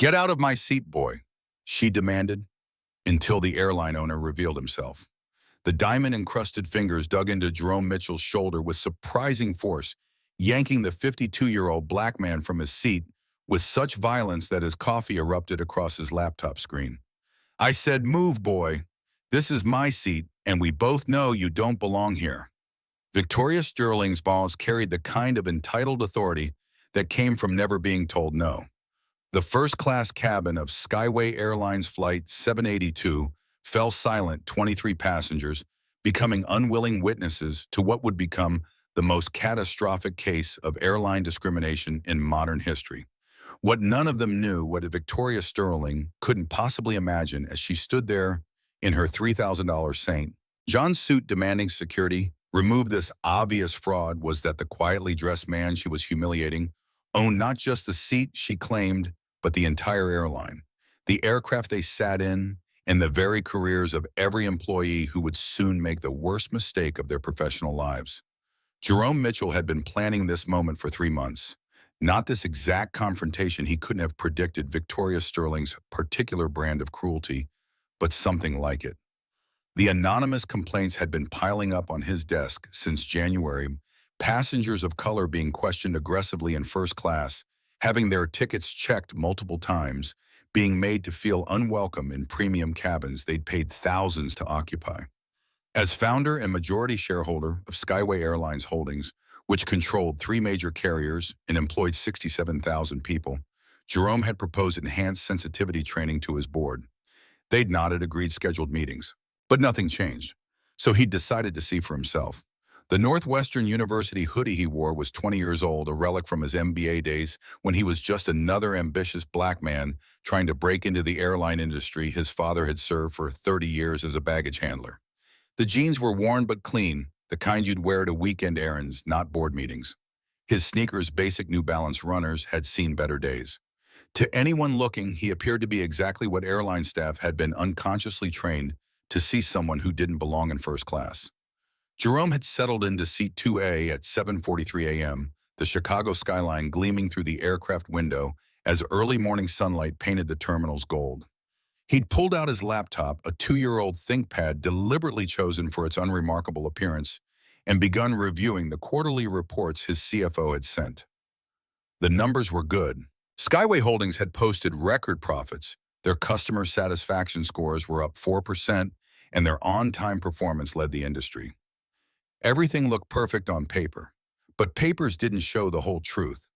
"Get out of my seat, boy," she demanded, until the airline owner revealed himself. The diamond-encrusted fingers dug into Jerome Mitchell's shoulder with surprising force, yanking the 52-year-old black man from his seat with such violence that his coffee erupted across his laptop screen. "I said move, boy. This is my seat, and we both know you don't belong here." Victoria Sterling's balls carried the kind of entitled authority that came from never being told no. The first-class cabin of Skyway Airlines Flight 782 fell silent, 23 passengers, becoming unwilling witnesses to what would become the most catastrophic case of airline discrimination in modern history. What none of them knew, what Victoria Sterling couldn't possibly imagine as she stood there in her $3,000 St. John's suit demanding security, remove this obvious fraud, was that the quietly dressed man she was humiliating owned not just the seat she claimed, but the entire airline, the aircraft they sat in, and the very careers of every employee who would soon make the worst mistake of their professional lives. Jerome Mitchell had been planning this moment for 3 months. Not this exact confrontation, he couldn't have predicted Victoria Sterling's particular brand of cruelty, but something like it. The anonymous complaints had been piling up on his desk since January, passengers of color being questioned aggressively in first class, having their tickets checked multiple times, being made to feel unwelcome in premium cabins they'd paid thousands to occupy. As founder and majority shareholder of Skyway Airlines Holdings, which controlled 3 major carriers and employed 67,000 people, Jerome had proposed enhanced sensitivity training to his board. They'd nodded, agreed scheduled meetings, but nothing changed. So he decided to see for himself. The Northwestern University hoodie he wore was 20 years old, a relic from his MBA days when he was just another ambitious black man trying to break into the airline industry his father had served for 30 years as a baggage handler. The jeans were worn but clean, the kind you'd wear to weekend errands, not board meetings. His sneakers, basic New Balance runners, had seen better days. To anyone looking, he appeared to be exactly what airline staff had been unconsciously trained to see someone who didn't belong in first class. Jerome had settled into seat 2A at 7:43 a.m., the Chicago skyline gleaming through the aircraft window as early morning sunlight painted the terminals gold. He'd pulled out his laptop, a 2-year-old ThinkPad deliberately chosen for its unremarkable appearance, and begun reviewing the quarterly reports his CFO had sent. The numbers were good. Skyway Holdings had posted record profits, their customer satisfaction scores were up 4%, and their on-time performance led the industry. Everything looked perfect on paper, but papers didn't show the whole truth.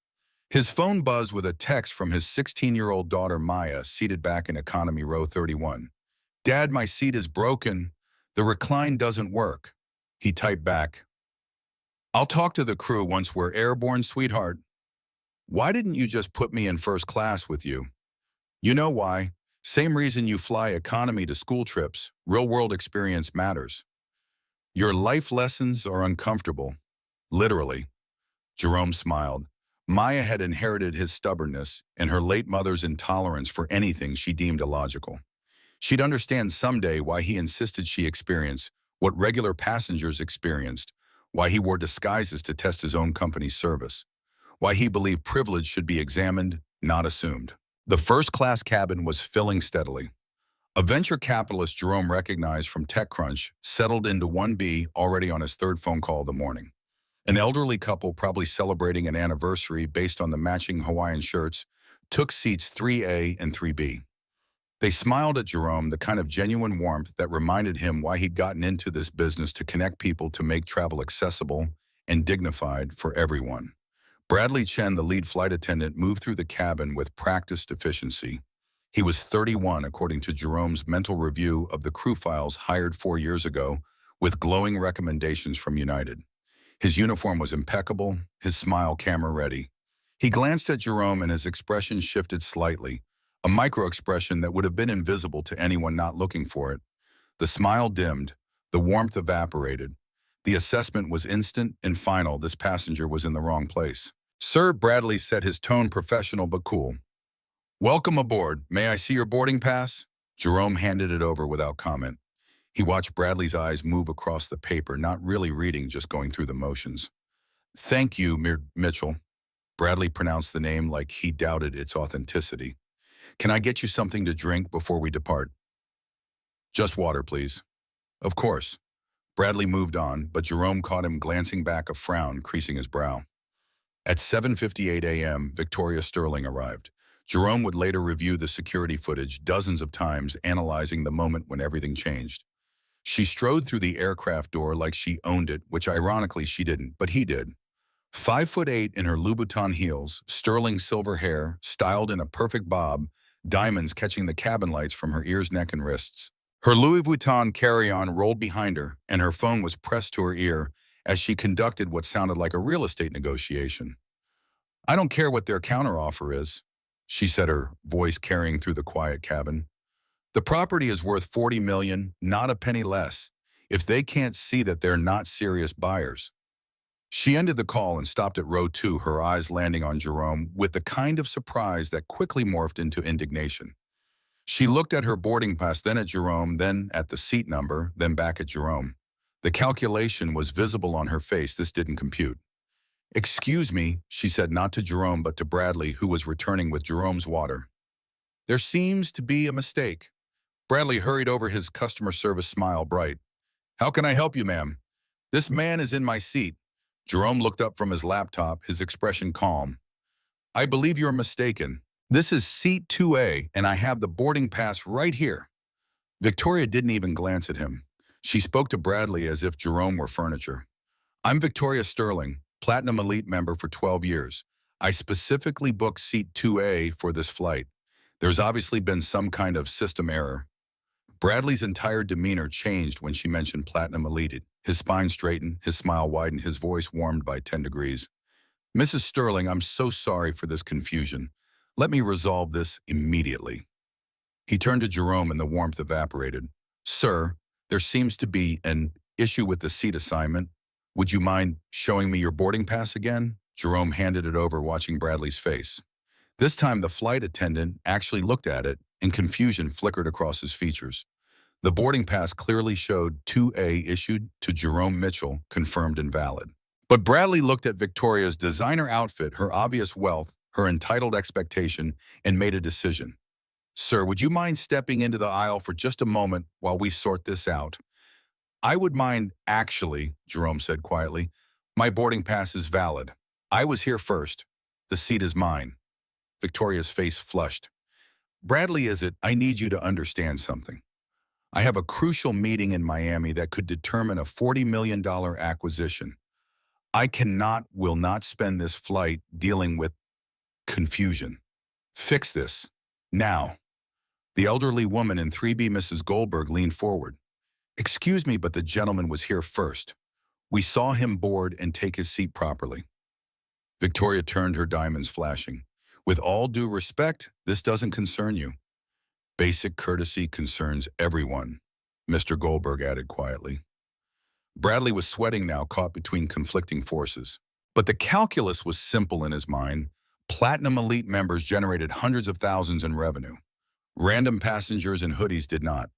His phone buzzed with a text from his 16-year-old daughter Maya, seated back in economy row 31. "Dad, my seat is broken. The recline doesn't work." He typed back, "I'll talk to the crew once we're airborne, sweetheart." "Why didn't you just put me in first class with you?" "You know why. Same reason you fly economy to school trips. Real-world experience matters." "Your life lessons are uncomfortable." "Literally." Jerome smiled. Maya had inherited his stubbornness and her late mother's intolerance for anything she deemed illogical. She'd understand someday why he insisted she experience what regular passengers experienced, why he wore disguises to test his own company's service, why he believed privilege should be examined, not assumed. The first-class cabin was filling steadily. A venture capitalist Jerome recognized from TechCrunch settled into 1B already on his 3rd phone call of the morning. An elderly couple, probably celebrating an anniversary based on the matching Hawaiian shirts, took seats 3A and 3B. They smiled at Jerome, the kind of genuine warmth that reminded him why he'd gotten into this business, to connect people, to make travel accessible and dignified for everyone. Bradley Chen, the lead flight attendant, moved through the cabin with practiced efficiency. He was 31, according to Jerome's mental review of the crew files hired 4 years ago, with glowing recommendations from United. His uniform was impeccable, his smile camera-ready. He glanced at Jerome and his expression shifted slightly, a micro-expression that would have been invisible to anyone not looking for it. The smile dimmed, the warmth evaporated. The assessment was instant and final. This passenger was in the wrong place. "Sir," Bradley said, his tone professional but cool. "Welcome aboard. May I see your boarding pass?" Jerome handed it over without comment. He watched Bradley's eyes move across the paper, not really reading, just going through the motions. "Thank you, Mitchell." Bradley pronounced the name like he doubted its authenticity. Can I get you something to drink before we depart? Just water, please. Of course. Bradley moved on, but Jerome caught him glancing back, a frown creasing his brow. At 7:58 a.m., Victoria Sterling arrived. Jerome would later review the security footage dozens of times, analyzing the moment when everything changed. She strode through the aircraft door like she owned it, which ironically she didn't, but he did. 5'8" in her Louboutin heels, sterling silver hair, styled in a perfect bob, diamonds catching the cabin lights from her ears, neck, and wrists. Her Louis Vuitton carry-on rolled behind her, and her phone was pressed to her ear as she conducted what sounded like a real estate negotiation. I don't care what their counteroffer is, she said, her voice carrying through the quiet cabin. The property is worth $40 million, not a penny less, if they can't see that they're not serious buyers. She ended the call and stopped at row 2, her eyes landing on Jerome with the kind of surprise that quickly morphed into indignation. She looked at her boarding pass, then at Jerome, then at the seat number, then back at Jerome. The calculation was visible on her face. This didn't compute. Excuse me, she said, not to Jerome but to Bradley, who was returning with Jerome's water. There seems to be a mistake. Bradley hurried over, his customer service smile bright. How can I help you, ma'am? This man is in my seat. Jerome looked up from his laptop, his expression calm. I believe you're mistaken. This is seat 2A, and I have the boarding pass right here. Victoria didn't even glance at him. She spoke to Bradley as if Jerome were furniture. I'm Victoria Sterling, Platinum Elite member for 12 years. I specifically booked seat 2A for this flight. There's obviously been some kind of system error. Bradley's entire demeanor changed when she mentioned Platinum Elite. His spine straightened, his smile widened, his voice warmed by 10 degrees. Mrs. Sterling, I'm so sorry for this confusion. Let me resolve this immediately. He turned to Jerome and the warmth evaporated. Sir, there seems to be an issue with the seat assignment. Would you mind showing me your boarding pass again? Jerome handed it over, watching Bradley's face. This time the flight attendant actually looked at it, and confusion flickered across his features. The boarding pass clearly showed 2A issued to Jerome Mitchell, confirmed and valid. But Bradley looked at Victoria's designer outfit, her obvious wealth, her entitled expectation, and made a decision. Sir, would you mind stepping into the aisle for just a moment while we sort this out? I would mind, actually, Jerome said quietly. My boarding pass is valid. I was here first. The seat is mine. Victoria's face flushed. Bradley, is it? I need you to understand something. I have a crucial meeting in Miami that could determine a $40 million acquisition. I will not spend this flight dealing with confusion. Fix this. Now. The elderly woman in 3B, Mrs. Goldberg, leaned forward. Excuse me, but the gentleman was here first. We saw him board and take his seat properly. Victoria turned, her diamonds flashing. With all due respect, this doesn't concern you. Basic courtesy concerns everyone, Mr. Goldberg added quietly. Bradley was sweating now, caught between conflicting forces. But the calculus was simple in his mind. Platinum Elite members generated hundreds of thousands in revenue. Random passengers in hoodies did not.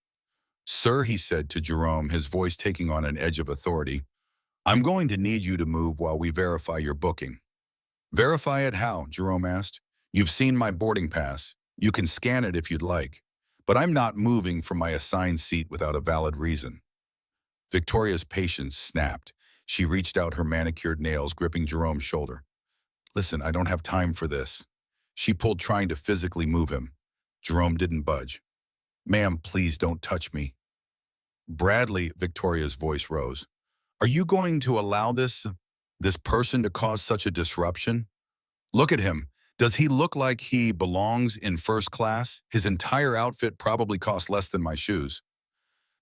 Sir, he said to Jerome, his voice taking on an edge of authority, I'm going to need you to move while we verify your booking. Verify it how? Jerome asked. You've seen my boarding pass. You can scan it if you'd like. But I'm not moving from my assigned seat without a valid reason. Victoria's patience snapped. She reached out, her manicured nails gripping Jerome's shoulder. Listen, I don't have time for this. She pulled, trying to physically move him. Jerome didn't budge. Ma'am, please don't touch me. Bradley, Victoria's voice rose. Are you going to allow this person to cause such a disruption? Look at him. Does he look like he belongs in first class? His entire outfit probably cost less than my shoes.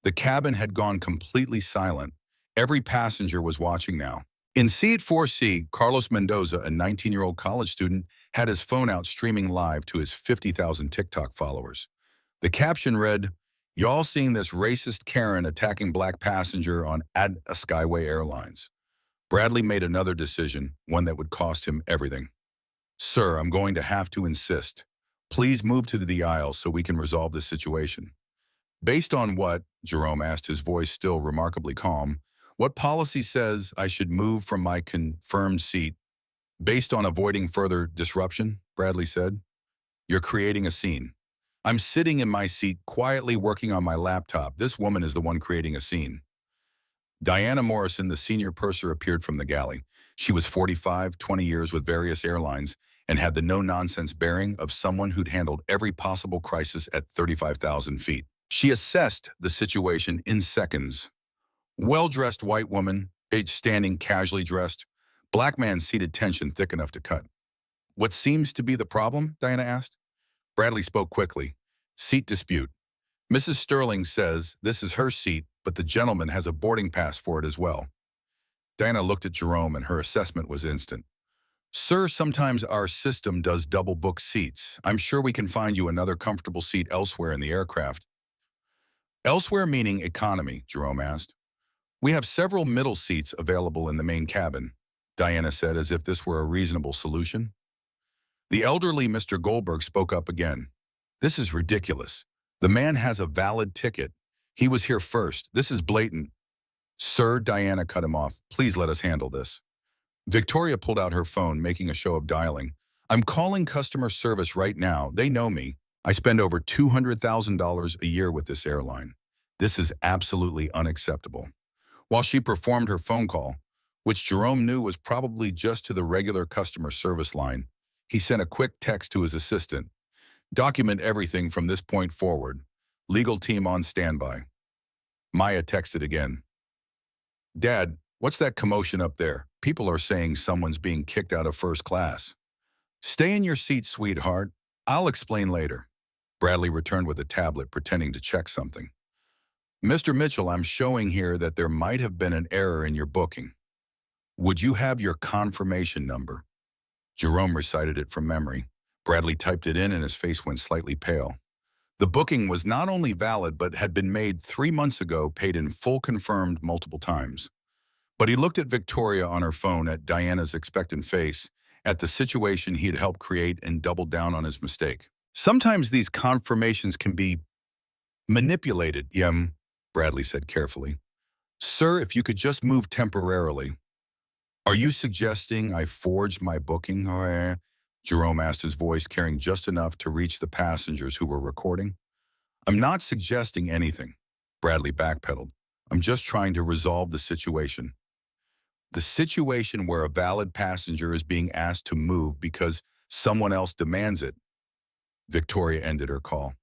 The cabin had gone completely silent. Every passenger was watching now. In seat 4C, Carlos Mendoza, a 19-year-old college student, had his phone out streaming live to his 50,000 TikTok followers. The caption read, Y'all seen this racist Karen attacking black passenger on at a Skyway Airlines. Bradley made another decision, one that would cost him everything. Sir, I'm going to have to insist. Please move to the aisle so we can resolve this situation. Based on what? Jerome asked, his voice still remarkably calm. What policy says I should move from my confirmed seat? Based on avoiding further disruption, Bradley said. You're creating a scene. I'm sitting in my seat, quietly working on my laptop. This woman is the one creating a scene. Diana Morrison, the senior purser, appeared from the galley. She was 45, 20 years with various airlines, and had the no-nonsense bearing of someone who'd handled every possible crisis at 35,000 feet. She assessed the situation in seconds. Well-dressed white woman, age standing, casually dressed. Black man seated, tension thick enough to cut. What seems to be the problem? Diana asked. Bradley spoke quickly. Seat dispute. Mrs. Sterling says this is her seat, but the gentleman has a boarding pass for it as well. Diana looked at Jerome, and her assessment was instant. Sir, sometimes our system does double book seats. I'm sure we can find you another comfortable seat elsewhere in the aircraft. Elsewhere meaning economy, Jerome asked. We have several middle seats available in the main cabin, Diana said, as if this were a reasonable solution. The elderly Mr. Goldberg spoke up again. This is ridiculous. The man has a valid ticket. He was here first. This is blatant. Sir, Diana cut him off. Please let us handle this. Victoria pulled out her phone, making a show of dialing. I'm calling customer service right now. They know me. I spend over $200,000 a year with this airline. This is absolutely unacceptable. While she performed her phone call, which Jerome knew was probably just to the regular customer service line, he sent a quick text to his assistant. Document everything from this point forward. Legal team on standby. Maya texted again. Dad, what's that commotion up there? People are saying someone's being kicked out of first class. Stay in your seat, sweetheart. I'll explain later. Bradley returned with a tablet, pretending to check something. Mr. Mitchell, I'm showing here that there might have been an error in your booking. Would you have your confirmation number? Jerome recited it from memory. Bradley typed it in, and his face went slightly pale. The booking was not only valid, but had been made 3 months ago, paid in full, confirmed multiple times. But he looked at Victoria on her phone, at Diana's expectant face, at the situation he had helped create, and doubled down on his mistake. Sometimes these confirmations can be manipulated, Bradley said carefully. Sir, if you could just move temporarily. Are you suggesting I forged my booking? Jerome asked, his voice carrying just enough to reach the passengers who were recording. I'm not suggesting anything, Bradley backpedaled. I'm just trying to resolve the situation. The situation where a valid passenger is being asked to move because someone else demands it. Victoria ended her call.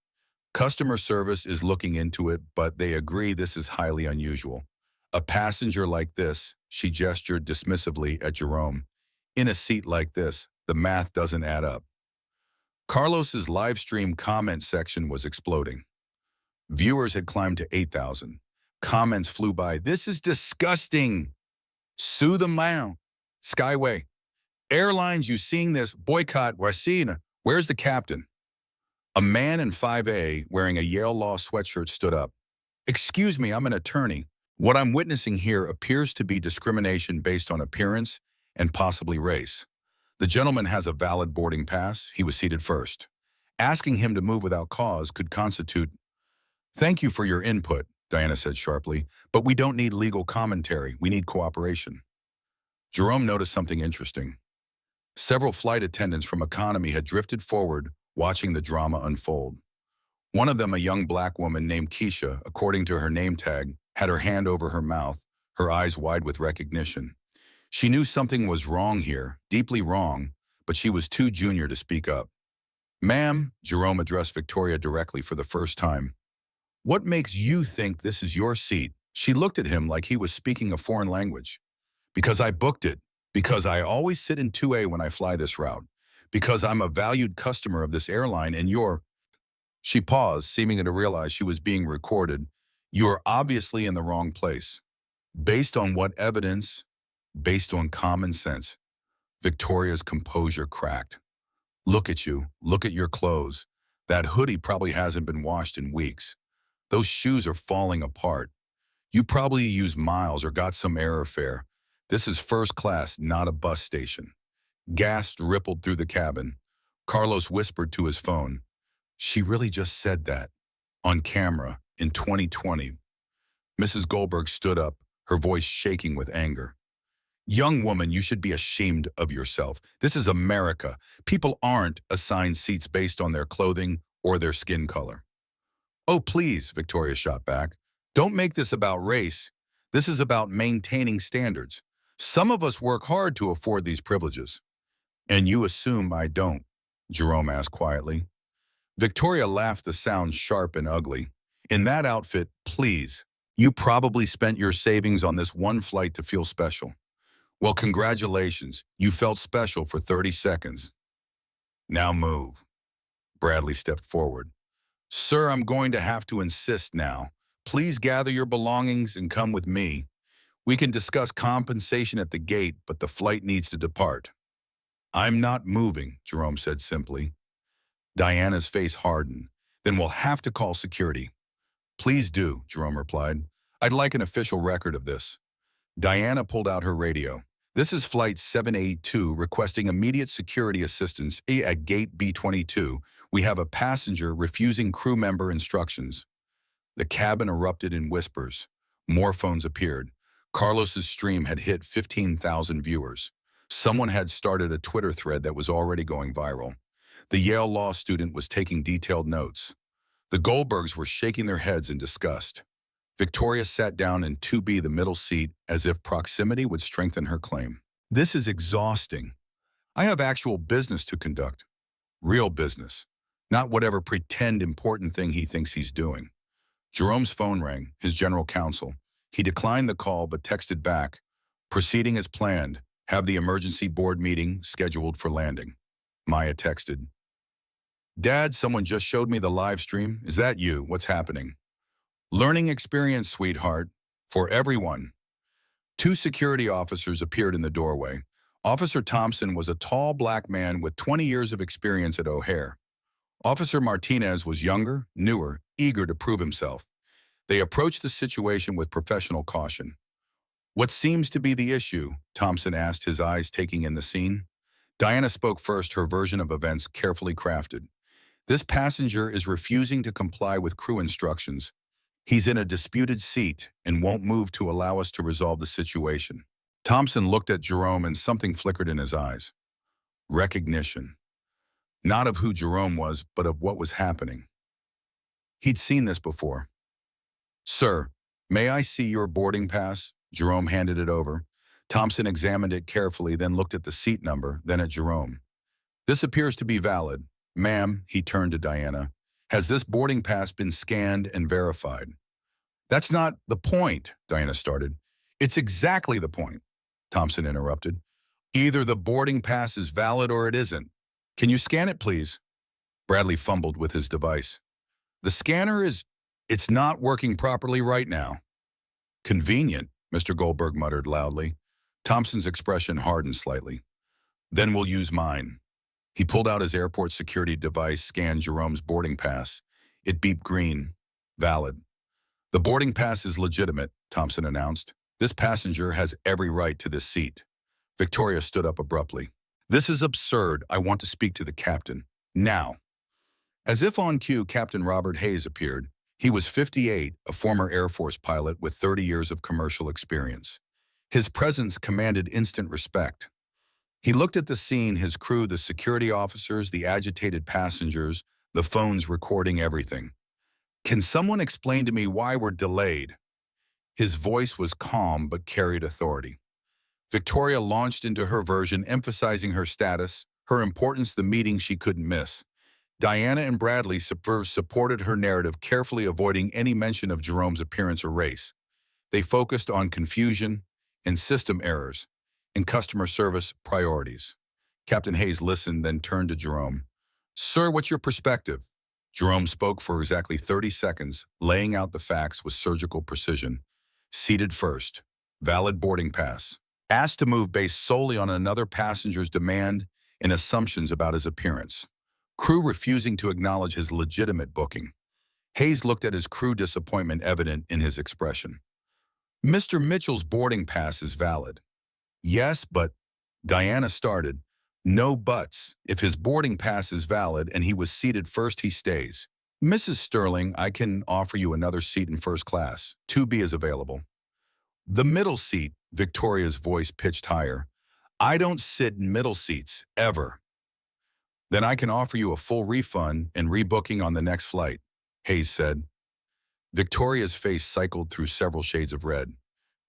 Customer service is looking into it, but they agree this is highly unusual. A passenger like this, she gestured dismissively at Jerome, in a seat like this, the math doesn't add up. Carlos's live stream comment section was exploding. Viewers had climbed to 8,000. Comments flew by. This is disgusting. Sue them now. Skyway. Airlines, you seeing this? Boycott. Racine. Where's the captain? A man in 5A wearing a Yale Law sweatshirt stood up. Excuse me, I'm an attorney. What I'm witnessing here appears to be discrimination based on appearance and possibly race. The gentleman has a valid boarding pass. He was seated first. Asking him to move without cause could constitute. Thank you for your input, Diana said sharply, but we don't need legal commentary. We need cooperation. Jerome noticed something interesting. Several flight attendants from economy had drifted forward, watching the drama unfold. One of them, a young black woman named Keisha, according to her name tag, had her hand over her mouth, her eyes wide with recognition. She knew something was wrong here, deeply wrong, but she was too junior to speak up. Ma'am, Jerome addressed Victoria directly for the first time. What makes you think this is your seat? She looked at him like he was speaking a foreign language. Because I booked it. Because I always sit in 2A when I fly this route. Because I'm a valued customer of this airline and you're... She paused, seeming to realize she was being recorded. You're obviously in the wrong place. Based on what evidence? Based on common sense. Victoria's composure cracked. Look at you. Look at your clothes. That hoodie probably hasn't been washed in weeks. Those shoes are falling apart. You probably used miles or got some error fare. This is first class, not a bus station. Gasps rippled through the cabin. Carlos whispered to his phone. She really just said that. On camera, in 2020. Mrs. Goldberg stood up, her voice shaking with anger. Young woman, you should be ashamed of yourself. This is America. People aren't assigned seats based on their clothing or their skin color. "Oh, please," Victoria shot back. "Don't make this about race. This is about maintaining standards. Some of us work hard to afford these privileges." "And you assume I don't?" Jerome asked quietly. Victoria laughed, the sound sharp and ugly. "In that outfit, please. You probably spent your savings on this one flight to feel special. Well, congratulations. You felt special for 30 seconds. Now move." Bradley stepped forward. "Sir, I'm going to have to insist now. Please gather your belongings and come with me. We can discuss compensation at the gate, but the flight needs to depart." "I'm not moving," Jerome said simply. Diana's face hardened. "Then we'll have to call security." "Please do," Jerome replied. "I'd like an official record of this." Diana pulled out her radio. "This is Flight 782 requesting immediate security assistance at Gate B22. We have a passenger refusing crew member instructions." The cabin erupted in whispers. More phones appeared. Carlos's stream had hit 15,000 viewers. Someone had started a Twitter thread that was already going viral. The Yale law student was taking detailed notes. The Goldbergs were shaking their heads in disgust. Victoria sat down in 2B, the middle seat, as if proximity would strengthen her claim. "This is exhausting. I have actual business to conduct. Real business. Not whatever pretend important thing he thinks he's doing." Jerome's phone rang, his general counsel. He declined the call but texted back, "Proceeding as planned. Have the emergency board meeting scheduled for landing." Maya texted, "Dad, someone just showed me the live stream. Is that you? What's happening?" "Learning experience, sweetheart. For everyone." Two security officers appeared in the doorway. Officer Thompson was a tall black man with 20 years of experience at O'Hare. Officer Martinez was younger, newer, eager to prove himself. They approached the situation with professional caution. "What seems to be the issue?" Thompson asked, his eyes taking in the scene. Diana spoke first, her version of events carefully crafted. "This passenger is refusing to comply with crew instructions. He's in a disputed seat and won't move to allow us to resolve the situation." Thompson looked at Jerome and something flickered in his eyes. Recognition. Not of who Jerome was, but of what was happening. He'd seen this before. "Sir, may I see your boarding pass?" Jerome handed it over. Thompson examined it carefully, then looked at the seat number, then at Jerome. "This appears to be valid. Ma'am," he turned to Diana, "has this boarding pass been scanned and verified?" "That's not the point," Diana started. "It's exactly the point," Thompson interrupted. "Either the boarding pass is valid or it isn't. Can you scan it, please?" Bradley fumbled with his device. "The scanner it's not working properly right now." "Convenient," Mr. Goldberg muttered loudly. Thompson's expression hardened slightly. "Then we'll use mine." He pulled out his airport security device, scanned Jerome's boarding pass. It beeped green. Valid. "The boarding pass is legitimate," Thompson announced. "This passenger has every right to this seat." Victoria stood up abruptly. "This is absurd. I want to speak to the captain. Now." As if on cue, Captain Robert Hayes appeared. He was 58, a former Air Force pilot with 30 years of commercial experience. His presence commanded instant respect. He looked at the scene, his crew, the security officers, the agitated passengers, the phones recording everything. "Can someone explain to me why we're delayed?" His voice was calm but carried authority. Victoria launched into her version, emphasizing her status, her importance, the meeting she couldn't miss. Diana and Bradley supported her narrative, carefully avoiding any mention of Jerome's appearance or race. They focused on confusion and system errors and customer service priorities. Captain Hayes listened, then turned to Jerome. "Sir, what's your perspective?" Jerome spoke for exactly 30 seconds, laying out the facts with surgical precision. Seated first. Valid boarding pass. Asked to move based solely on another passenger's demand and assumptions about his appearance. Crew refusing to acknowledge his legitimate booking. Hayes looked at his crew, disappointment evident in his expression. "Mr. Mitchell's boarding pass is valid." "Yes, but," Diana started. "No buts. If his boarding pass is valid and he was seated first, he stays." "Mrs. Sterling, I can offer you another seat in first class. 2B is available." "The middle seat," Victoria's voice pitched higher. "I don't sit in middle seats, ever." Then I can offer you a full refund and rebooking on the next flight, Hayes said. Victoria's face cycled through several shades of red.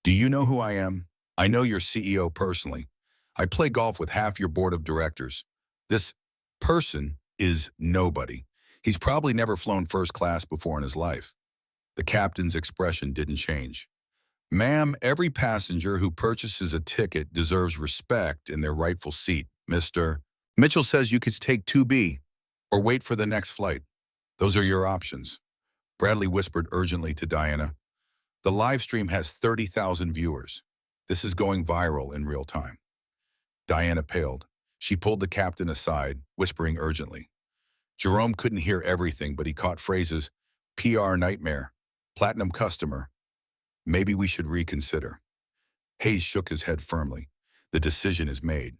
Do you know who I am? I know your CEO personally. I play golf with half your board of directors. This person is nobody. He's probably never flown first class before in his life. The captain's expression didn't change. Ma'am, every passenger who purchases a ticket deserves respect in their rightful seat, Mr. Mitchell says you could take 2B or wait for the next flight. Those are your options. Bradley whispered urgently to Diana. The live stream has 30,000 viewers. This is going viral in real time. Diana paled. She pulled the captain aside, whispering urgently. Jerome couldn't hear everything, but he caught phrases, PR nightmare, platinum customer. Maybe we should reconsider. Hayes shook his head firmly. The decision is made.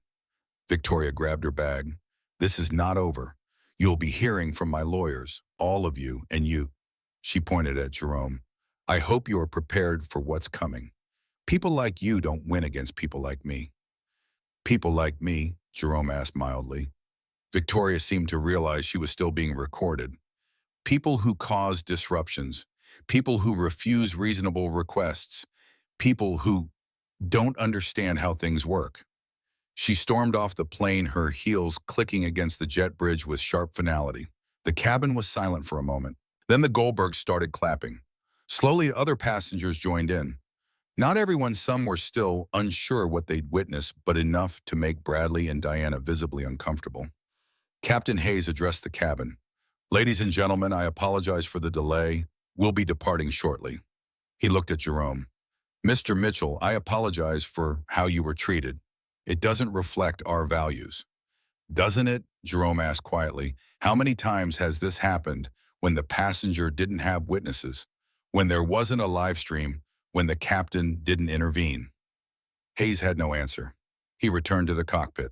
Victoria grabbed her bag. This is not over. You'll be hearing from my lawyers, all of you, and you. She pointed at Jerome. I hope you are prepared for what's coming. People like you don't win against people like me. People like me, Jerome asked mildly. Victoria seemed to realize she was still being recorded. People who cause disruptions, people who refuse reasonable requests, people who don't understand how things work. She stormed off the plane, her heels clicking against the jet bridge with sharp finality. The cabin was silent for a moment. Then the Goldbergs started clapping. Slowly, other passengers joined in. Not everyone, some were still unsure what they'd witnessed, but enough to make Bradley and Diana visibly uncomfortable. Captain Hayes addressed the cabin. Ladies and gentlemen, I apologize for the delay. We'll be departing shortly. He looked at Jerome. Mr. Mitchell, I apologize for how you were treated. It doesn't reflect our values. Doesn't it? Jerome asked quietly. How many times has this happened when the passenger didn't have witnesses, when there wasn't a live stream, when the captain didn't intervene? Hayes had no answer. He returned to the cockpit.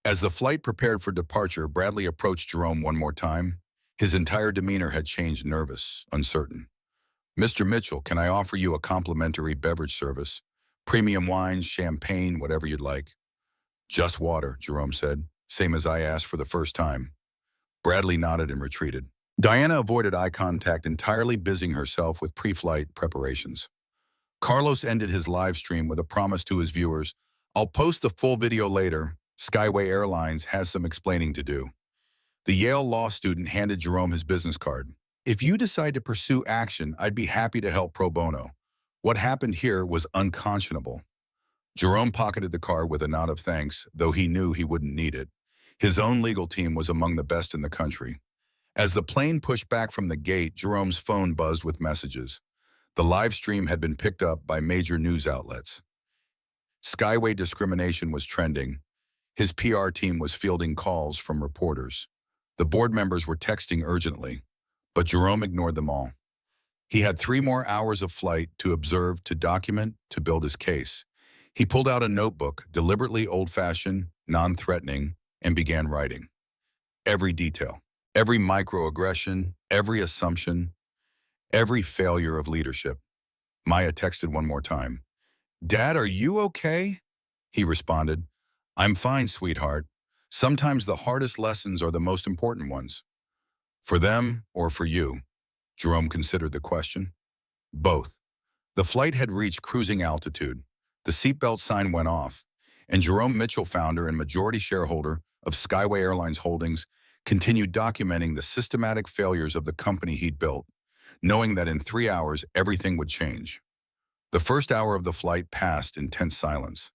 As the flight prepared for departure, Bradley approached Jerome one more time. His entire demeanor had changed, nervous, uncertain. Mr. Mitchell, can I offer you a complimentary beverage service? Premium wines, champagne, whatever you'd like. Just water, Jerome said, same as I asked for the first time. Bradley nodded and retreated. Diana avoided eye contact, entirely busying herself with pre-flight preparations. Carlos ended his live stream with a promise to his viewers, I'll post the full video later. Skyway Airlines has some explaining to do. The Yale law student handed Jerome his business card. If you decide to pursue action, I'd be happy to help pro bono. What happened here was unconscionable. Jerome pocketed the card with a nod of thanks, though he knew he wouldn't need it. His own legal team was among the best in the country. As the plane pushed back from the gate, Jerome's phone buzzed with messages. The live stream had been picked up by major news outlets. Skyway discrimination was trending. His PR team was fielding calls from reporters. The board members were texting urgently, but Jerome ignored them all. He had 3 more hours of flight to observe, to document, to build his case. He pulled out a notebook, deliberately old-fashioned, non-threatening, and began writing. Every detail, every microaggression, every assumption, every failure of leadership. Maya texted one more time. Dad, are you okay? He responded, I'm fine, sweetheart. Sometimes the hardest lessons are the most important ones. For them or for you? Jerome considered the question. Both. The flight had reached cruising altitude. The seatbelt sign went off, and Jerome Mitchell, founder and majority shareholder of Skyway Airlines Holdings, continued documenting the systematic failures of the company he'd built, knowing that in 3 hours everything would change. The first hour of the flight passed in tense silence.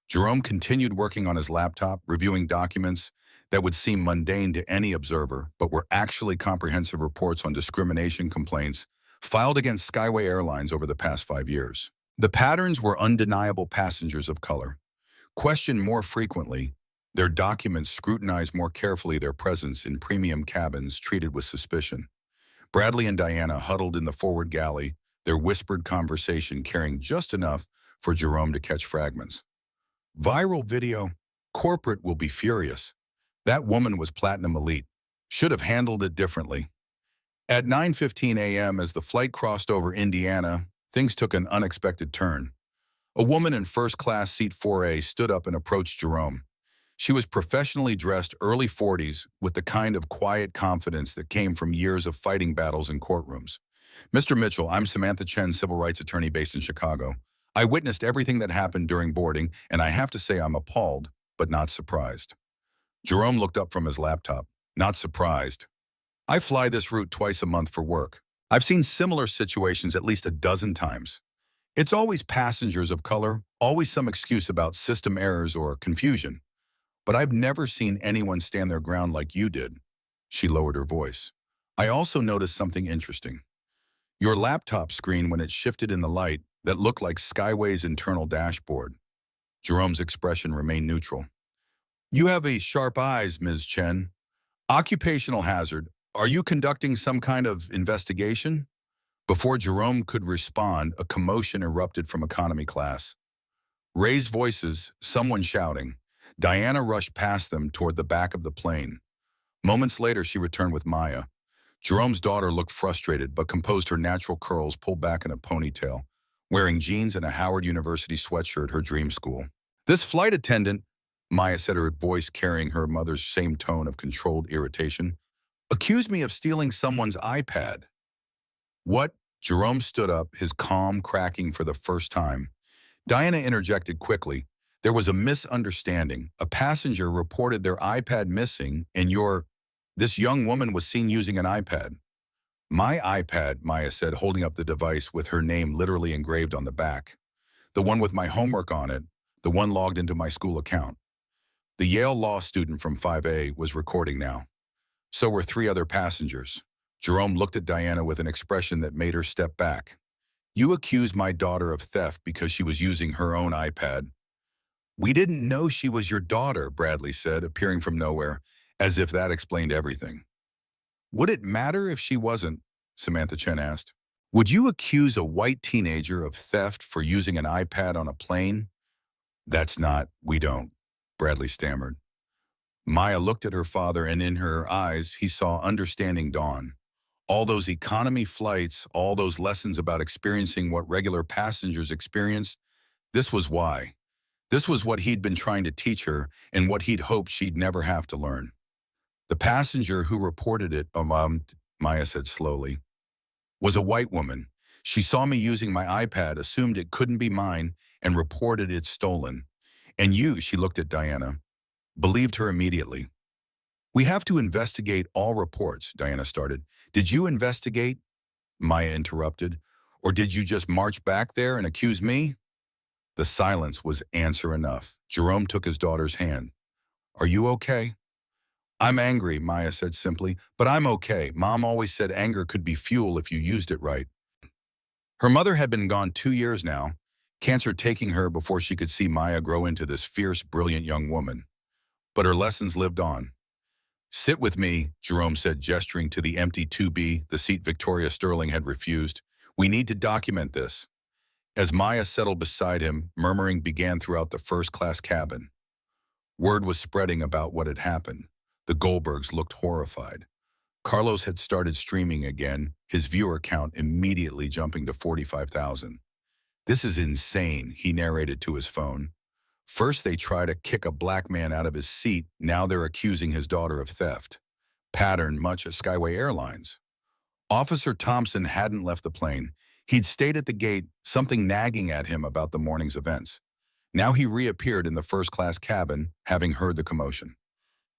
Jerome continued working on his laptop, reviewing documents that would seem mundane to any observer, but were actually comprehensive reports on discrimination complaints filed against Skyway Airlines over the past 5 years. The patterns were undeniable: passengers of color questioned more frequently, their documents scrutinized more carefully, their presence in premium cabins treated with suspicion. Bradley and Diana huddled in the forward galley, their whispered conversation carrying just enough for Jerome to catch fragments. Viral video. Corporate will be furious. That woman was platinum elite. Should have handled it differently. At 9:15 a.m., as the flight crossed over Indiana, things took an unexpected turn. A woman in first-class seat 4A stood up and approached Jerome. She was professionally dressed early 40s with the kind of quiet confidence that came from years of fighting battles in courtrooms. Mr. Mitchell, I'm Samantha Chen, civil rights attorney based in Chicago. I witnessed everything that happened during boarding, and I have to say I'm appalled, but not surprised. Jerome looked up from his laptop. Not surprised. I fly this route twice a month for work. I've seen similar situations at least a dozen times. It's always passengers of color, always some excuse about system errors or confusion. But I've never seen anyone stand their ground like you did. She lowered her voice. I also noticed something interesting. Your laptop screen, when it shifted in the light, that looked like Skyway's internal dashboard. Jerome's expression remained neutral. You have a sharp eyes, Ms. Chen. Occupational hazard. Are you conducting some kind of investigation? Before Jerome could respond, a commotion erupted from economy class. Raised voices, someone shouting. Diana rushed past them toward the back of the plane. Moments later, she returned with Maya. Jerome's daughter looked frustrated but composed her natural curls pulled back in a ponytail, wearing jeans and a Howard University sweatshirt, her dream school. This flight attendant, Maya said, her voice carrying her mother's same tone of controlled irritation, accused me of stealing someone's iPad. What? Jerome stood up, his calm cracking for the first time. Diana interjected quickly. There was a misunderstanding. A passenger reported their iPad missing, and this young woman was seen using an iPad. My iPad, Maya said, holding up the device with her name literally engraved on the back. The one with my homework on it, the one logged into my school account. The Yale law student from 5A was recording now. So were 3 other passengers. Jerome looked at Diana with an expression that made her step back. You accused my daughter of theft because she was using her own iPad. We didn't know she was your daughter, Bradley said, appearing from nowhere, as if that explained everything. Would it matter if she wasn't? Samantha Chen asked. Would you accuse a white teenager of theft for using an iPad on a plane? We don't, Bradley stammered. Maya looked at her father, and in her eyes he saw understanding dawn. All those economy flights, all those lessons about experiencing what regular passengers experienced, this was why. This was what he'd been trying to teach her and what he'd hoped she'd never have to learn. The passenger who reported it, Maya said slowly, was a white woman. She saw me using my iPad, assumed it couldn't be mine, and reported it stolen. And you, she looked at Diana, believed her immediately. We have to investigate all reports, Diana started. Did you investigate? Maya interrupted. Or did you just march back there and accuse me? The silence was answer enough. Jerome took his daughter's hand. Are you okay? I'm angry, Maya said simply, but I'm okay. Mom always said anger could be fuel if you used it right. Her mother had been gone 2 years now, cancer taking her before she could see Maya grow into this fierce, brilliant young woman. But her lessons lived on. Sit with me, Jerome said, gesturing to the empty 2B, the seat Victoria Sterling had refused. We need to document this. As Maya settled beside him, murmuring began throughout the first-class cabin. Word was spreading about what had happened. The Goldbergs looked horrified. Carlos had started streaming again, his viewer count immediately jumping to 45,000. This is insane, he narrated to his phone. First they try to kick a black man out of his seat, now they're accusing his daughter of theft. Pattern much as Skyway Airlines. Officer Thompson hadn't left the plane. He'd stayed at the gate, something nagging at him about the morning's events. Now he reappeared in the first-class cabin, having heard the commotion.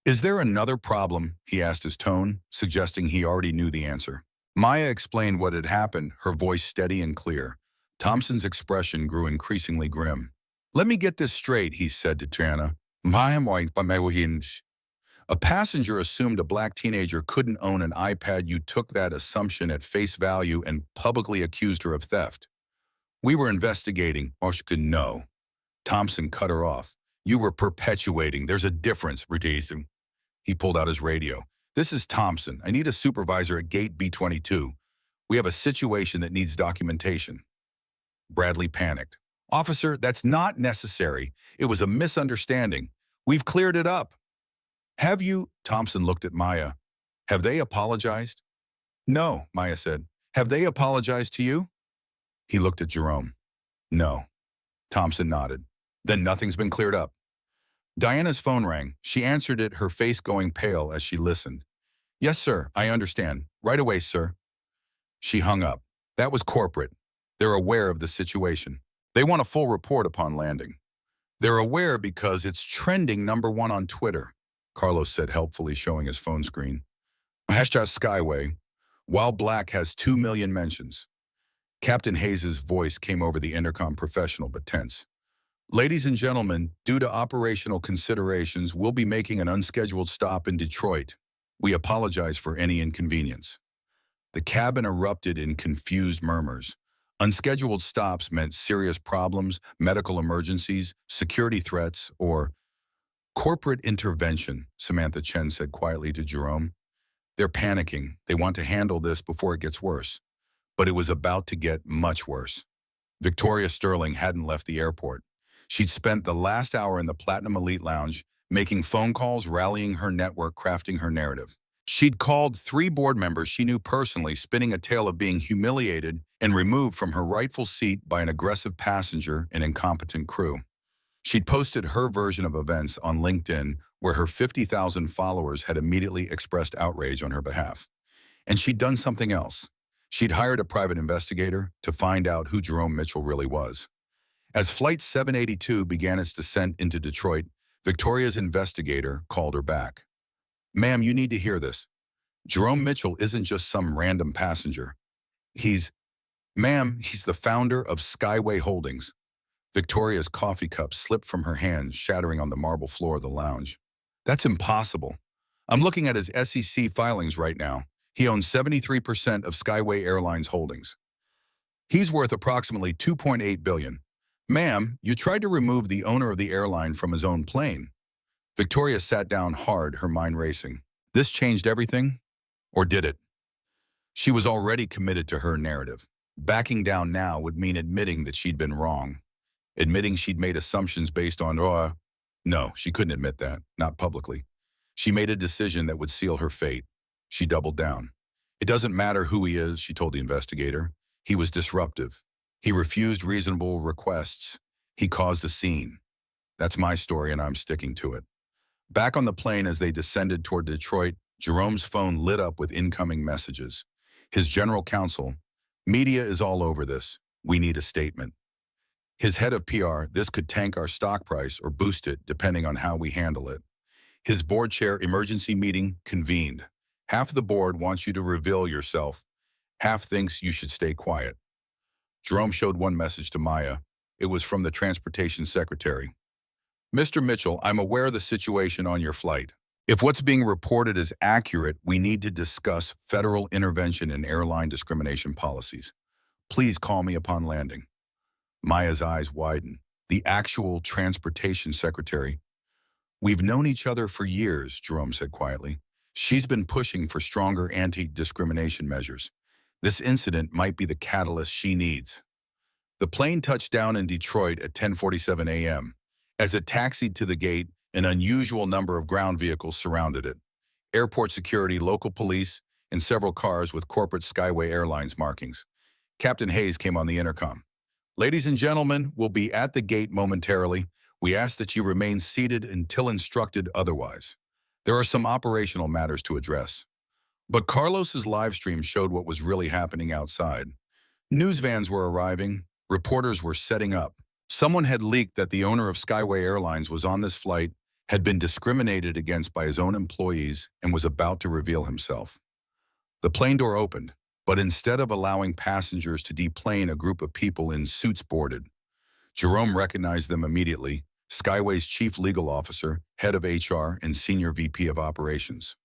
Is there another problem? He asked, his tone suggesting he already knew the answer. Maya explained what had happened, her voice steady and clear. Thompson's expression grew increasingly grim. Let me get this straight, he said to Triana. A passenger assumed a black teenager couldn't own an iPad. You took that assumption at face value and publicly accused her of theft. We were investigating. Oshka, no. Thompson cut her off. You were perpetuating. There's a difference, Rudazum. He pulled out his radio. This is Thompson. I need a supervisor at gate B22. We have a situation that needs documentation. Bradley panicked. Officer, that's not necessary. It was a misunderstanding. We've cleared it up. Have you? Thompson looked at Maya. Have they apologized? No, Maya said. Have they apologized to you? He looked at Jerome. No. Thompson nodded. Then nothing's been cleared up. Diana's phone rang. She answered it, her face going pale as she listened. Yes, sir, I understand. Right away, sir. She hung up. That was corporate. They're aware of the situation. They want a full report upon landing. They're aware because it's trending #1 on Twitter, Carlos said helpfully, showing his phone screen. Hashtag Skyway. While Black has 2 million mentions. Captain Hayes' voice came over the intercom, professional but tense. Ladies and gentlemen, due to operational considerations, we'll be making an unscheduled stop in Detroit. We apologize for any inconvenience. The cabin erupted in confused murmurs. Unscheduled stops meant serious problems, medical emergencies, security threats, or corporate intervention, Samantha Chen said quietly to Jerome. They're panicking. They want to handle this before it gets worse. But it was about to get much worse. Victoria Sterling hadn't left the airport. She'd spent the last hour in the Platinum Elite Lounge, making phone calls, rallying her network, crafting her narrative. She'd called 3 board members she knew personally, spinning a tale of being humiliated and removed from her rightful seat by an aggressive passenger and incompetent crew. She'd posted her version of events on LinkedIn, where her 50,000 followers had immediately expressed outrage on her behalf. And she'd done something else. She'd hired a private investigator to find out who Jerome Mitchell really was. As Flight 782 began its descent into Detroit, Victoria's investigator called her back. Ma'am, you need to hear this. Jerome Mitchell isn't just some random passenger. He's the founder of Skyway Holdings. Victoria's coffee cup slipped from her hand, shattering on the marble floor of the lounge. That's impossible. I'm looking at his SEC filings right now. He owns 73% of Skyway Airlines Holdings. He's worth approximately $2.8 billion. Ma'am, you tried to remove the owner of the airline from his own plane. Victoria sat down hard, her mind racing. This changed everything? Or did it? She was already committed to her narrative. Backing down now would mean admitting that she'd been wrong. Admitting she'd made assumptions based on, no, she couldn't admit that, not publicly. She made a decision that would seal her fate. She doubled down. It doesn't matter who he is, she told the investigator. He was disruptive. He refused reasonable requests. He caused a scene. That's my story, and I'm sticking to it. Back on the plane as they descended toward Detroit, Jerome's phone lit up with incoming messages. His general counsel, media is all over this. We need a statement. His head of PR, this could tank our stock price or boost it depending on how we handle it. His board chair, emergency meeting convened. Half the board wants you to reveal yourself. Half thinks you should stay quiet. Jerome showed one message to Maya. It was from the transportation secretary. Mr. Mitchell, I'm aware of the situation on your flight. If what's being reported is accurate, we need to discuss federal intervention in airline discrimination policies. Please call me upon landing. Maya's eyes widened. The actual transportation secretary. We've known each other for years, Jerome said quietly. She's been pushing for stronger anti-discrimination measures. This incident might be the catalyst she needs. The plane touched down in Detroit at 10:47 a.m. As it taxied to the gate, an unusual number of ground vehicles surrounded it. Airport security, local police, and several cars with corporate Skyway Airlines markings. Captain Hayes came on the intercom. Ladies and gentlemen, we'll be at the gate momentarily. We ask that you remain seated until instructed otherwise. There are some operational matters to address. But Carlos's live stream showed what was really happening outside. News vans were arriving. Reporters were setting up. Someone had leaked that the owner of Skyway Airlines was on this flight, had been discriminated against by his own employees, and was about to reveal himself. The plane door opened, but instead of allowing passengers to deplane, a group of people in suits boarded. Jerome recognized them immediately, Skyway's chief legal officer, head of HR, and senior VP of operations.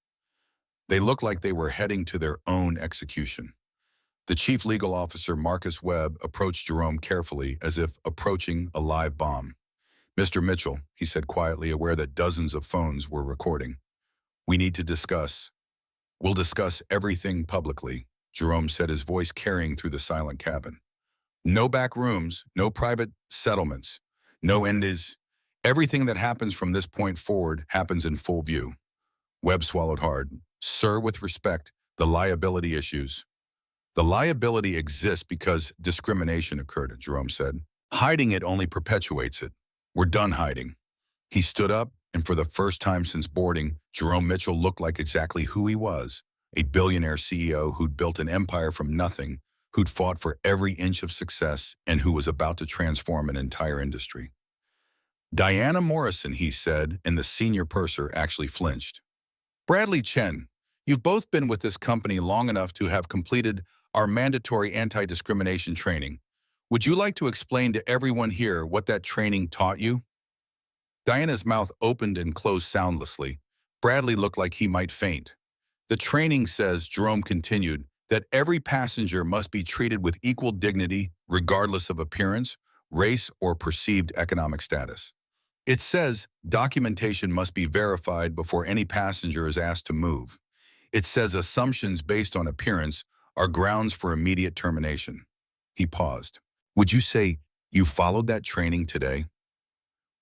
They looked like they were heading to their own execution. The chief legal officer, Marcus Webb, approached Jerome carefully, as if approaching a live bomb. Mr. Mitchell, he said quietly, aware that dozens of phones were recording. We need to discuss. We'll discuss everything publicly, Jerome said, his voice carrying through the silent cabin. No back rooms, no private settlements, no endings. Everything that happens from this point forward happens in full view. Webb swallowed hard. Sir, with respect, the liability issues. The liability exists because discrimination occurred, Jerome said. Hiding it only perpetuates it. We're done hiding. He stood up, And for the first time since boarding, Jerome Mitchell looked like exactly who he was, a billionaire CEO who'd built an empire from nothing, who'd fought for every inch of success, and who was about to transform an entire industry. Diana Morrison, he said, and the senior purser actually flinched. Bradley Chen, you've both been with this company long enough to have completed our mandatory anti-discrimination training. Would you like to explain to everyone here what that training taught you? Diana's mouth opened and closed soundlessly. Bradley looked like he might faint. The training says, Jerome continued, that every passenger must be treated with equal dignity, regardless of appearance, race, or perceived economic status. It says documentation must be verified before any passenger is asked to move. It says assumptions based on appearance are grounds for immediate termination. He paused. Would you say you followed that training today?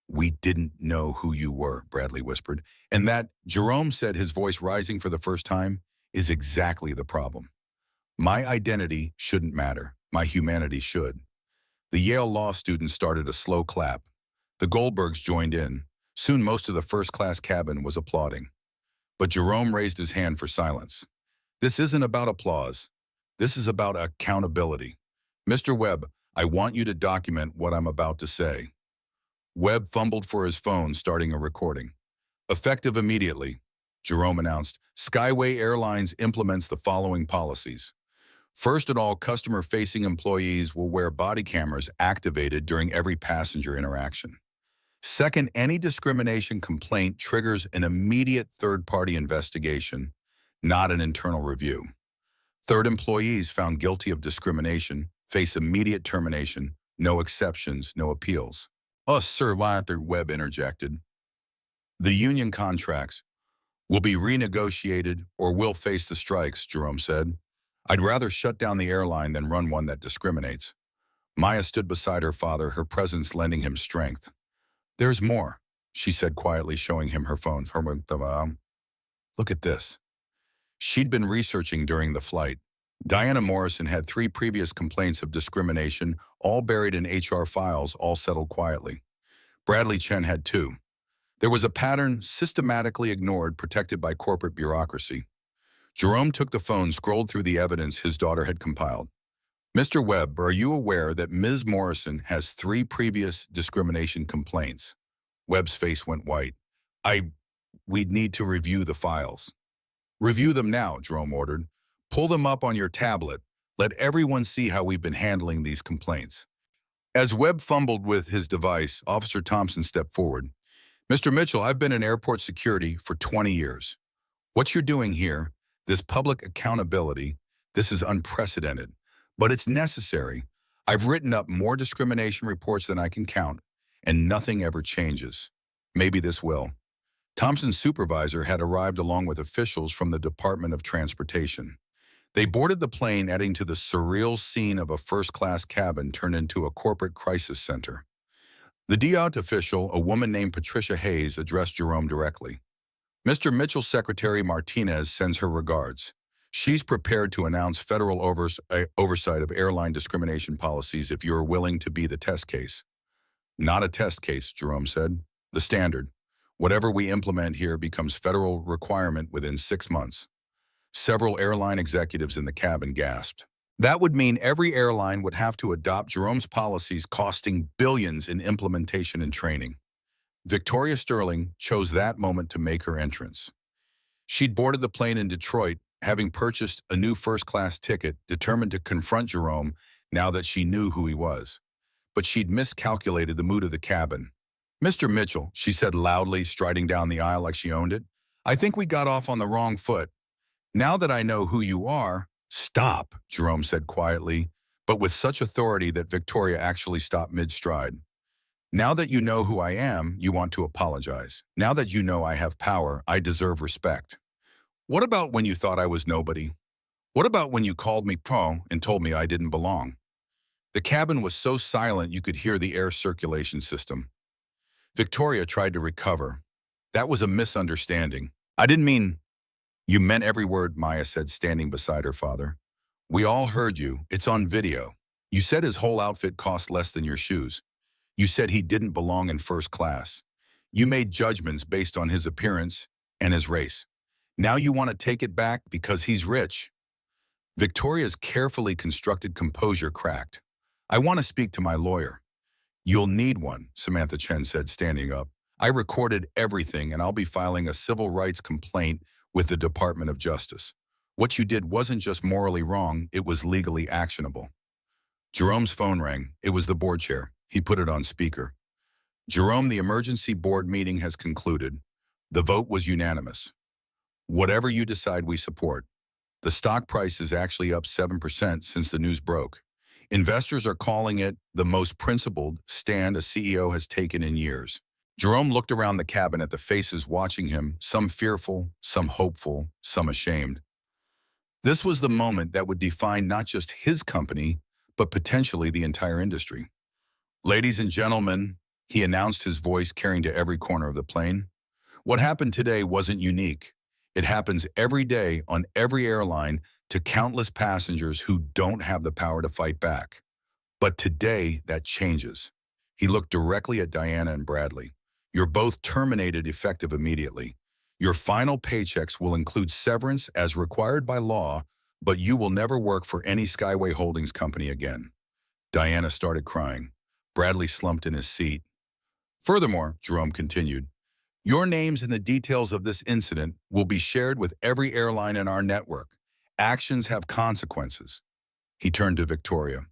We didn't know who you were, Bradley whispered. And that, Jerome said, his voice rising for the first time, is exactly the problem. My identity shouldn't matter. My humanity should. The Yale law students started a slow clap. The Goldbergs joined in. Soon most of the first-class cabin was applauding. But Jerome raised his hand for silence. This isn't about applause. This is about accountability. Mr. Webb, I want you to document what I'm about to say. Webb fumbled for his phone, starting a recording. Effective immediately, Jerome announced, Skyway Airlines implements the following policies. First of all, customer-facing employees will wear body cameras activated during every passenger interaction. Second, any discrimination complaint triggers an immediate third-party investigation, not an internal review. Third, employees found guilty of discrimination face immediate termination, no exceptions, no appeals. Sir, Webb interjected. The union contracts will be renegotiated or will face the strikes, Jerome said. I'd rather shut down the airline than run one that discriminates. Maya stood beside her father, her presence lending him strength. There's more, she said quietly, showing him her phone. Look at this. She'd been researching during the flight. Diana Morrison had 3 previous complaints of discrimination, all buried in HR files, all settled quietly. Bradley Chen had 2. There was a pattern systematically ignored, protected by corporate bureaucracy. Jerome took the phone, scrolled through the evidence his daughter had compiled. Mr. Webb, are you aware that Ms. Morrison has 3 previous discrimination complaints? Webb's face went white. We'd need to review the files. Review them now, Jerome ordered. Pull them up on your tablet. Let everyone see how we've been handling these complaints. As Webb fumbled with his device, Officer Thompson stepped forward. Mr. Mitchell, I've been in airport security for 20 years. What you're doing here, this public accountability, this is unprecedented, but it's necessary. I've written up more discrimination reports than I can count, and nothing ever changes. Maybe this will. Thompson's supervisor had arrived along with officials from the Department of Transportation. They boarded the plane, adding to the surreal scene of a first-class cabin turned into a corporate crisis center. The DOT official, a woman named Patricia Hayes, addressed Jerome directly. Mr. Mitchell's secretary Martinez sends her regards. She's prepared to announce federal oversight of airline discrimination policies if you're willing to be the test case. Not a test case, Jerome said. The standard. Whatever we implement here becomes federal requirement within 6 months. Several airline executives in the cabin gasped. That would mean every airline would have to adopt Jerome's policies, costing billions in implementation and training. Victoria Sterling chose that moment to make her entrance. She'd boarded the plane in Detroit, having purchased a new first-class ticket, determined to confront Jerome now that she knew who he was. But she'd miscalculated the mood of the cabin. Mr. Mitchell, she said loudly, striding down the aisle like she owned it, I think we got off on the wrong foot. Now that I know who you are, stop, Jerome said quietly, but with such authority that Victoria actually stopped mid-stride. Now that you know who I am, you want to apologize. Now that you know I have power, I deserve respect. What about when you thought I was nobody? What about when you called me pro and told me I didn't belong? The cabin was so silent you could hear the air circulation system. Victoria tried to recover. That was a misunderstanding. I didn't mean... You meant every word, Maya said, standing beside her father. We all heard you. It's on video. You said his whole outfit cost less than your shoes. You said he didn't belong in first class. You made judgments based on his appearance and his race. Now you want to take it back because he's rich. Victoria's carefully constructed composure cracked. I want to speak to my lawyer. You'll need one, Samantha Chen said, standing up. I recorded everything and I'll be filing a civil rights complaint with the Department of Justice. What you did wasn't just morally wrong, it was legally actionable. Jerome's phone rang. It was the board chair. He put it on speaker. Jerome, the emergency board meeting has concluded. The vote was unanimous. Whatever you decide, we support. The stock price is actually up 7% since the news broke. Investors are calling it the most principled stand a CEO has taken in years. Jerome looked around the cabin at the faces watching him, some fearful, some hopeful, some ashamed. This was the moment that would define not just his company, but potentially the entire industry. Ladies and gentlemen, he announced, his voice carrying to every corner of the plane. What happened today wasn't unique. It happens every day on every airline to countless passengers who don't have the power to fight back. But today, that changes. He looked directly at Diana and Bradley. You're both terminated effective immediately. Your final paychecks will include severance as required by law, but you will never work for any Skyway Holdings company again. Diana started crying. Bradley slumped in his seat. Furthermore, Jerome continued, your names and the details of this incident will be shared with every airline in our network. Actions have consequences. He turned to Victoria.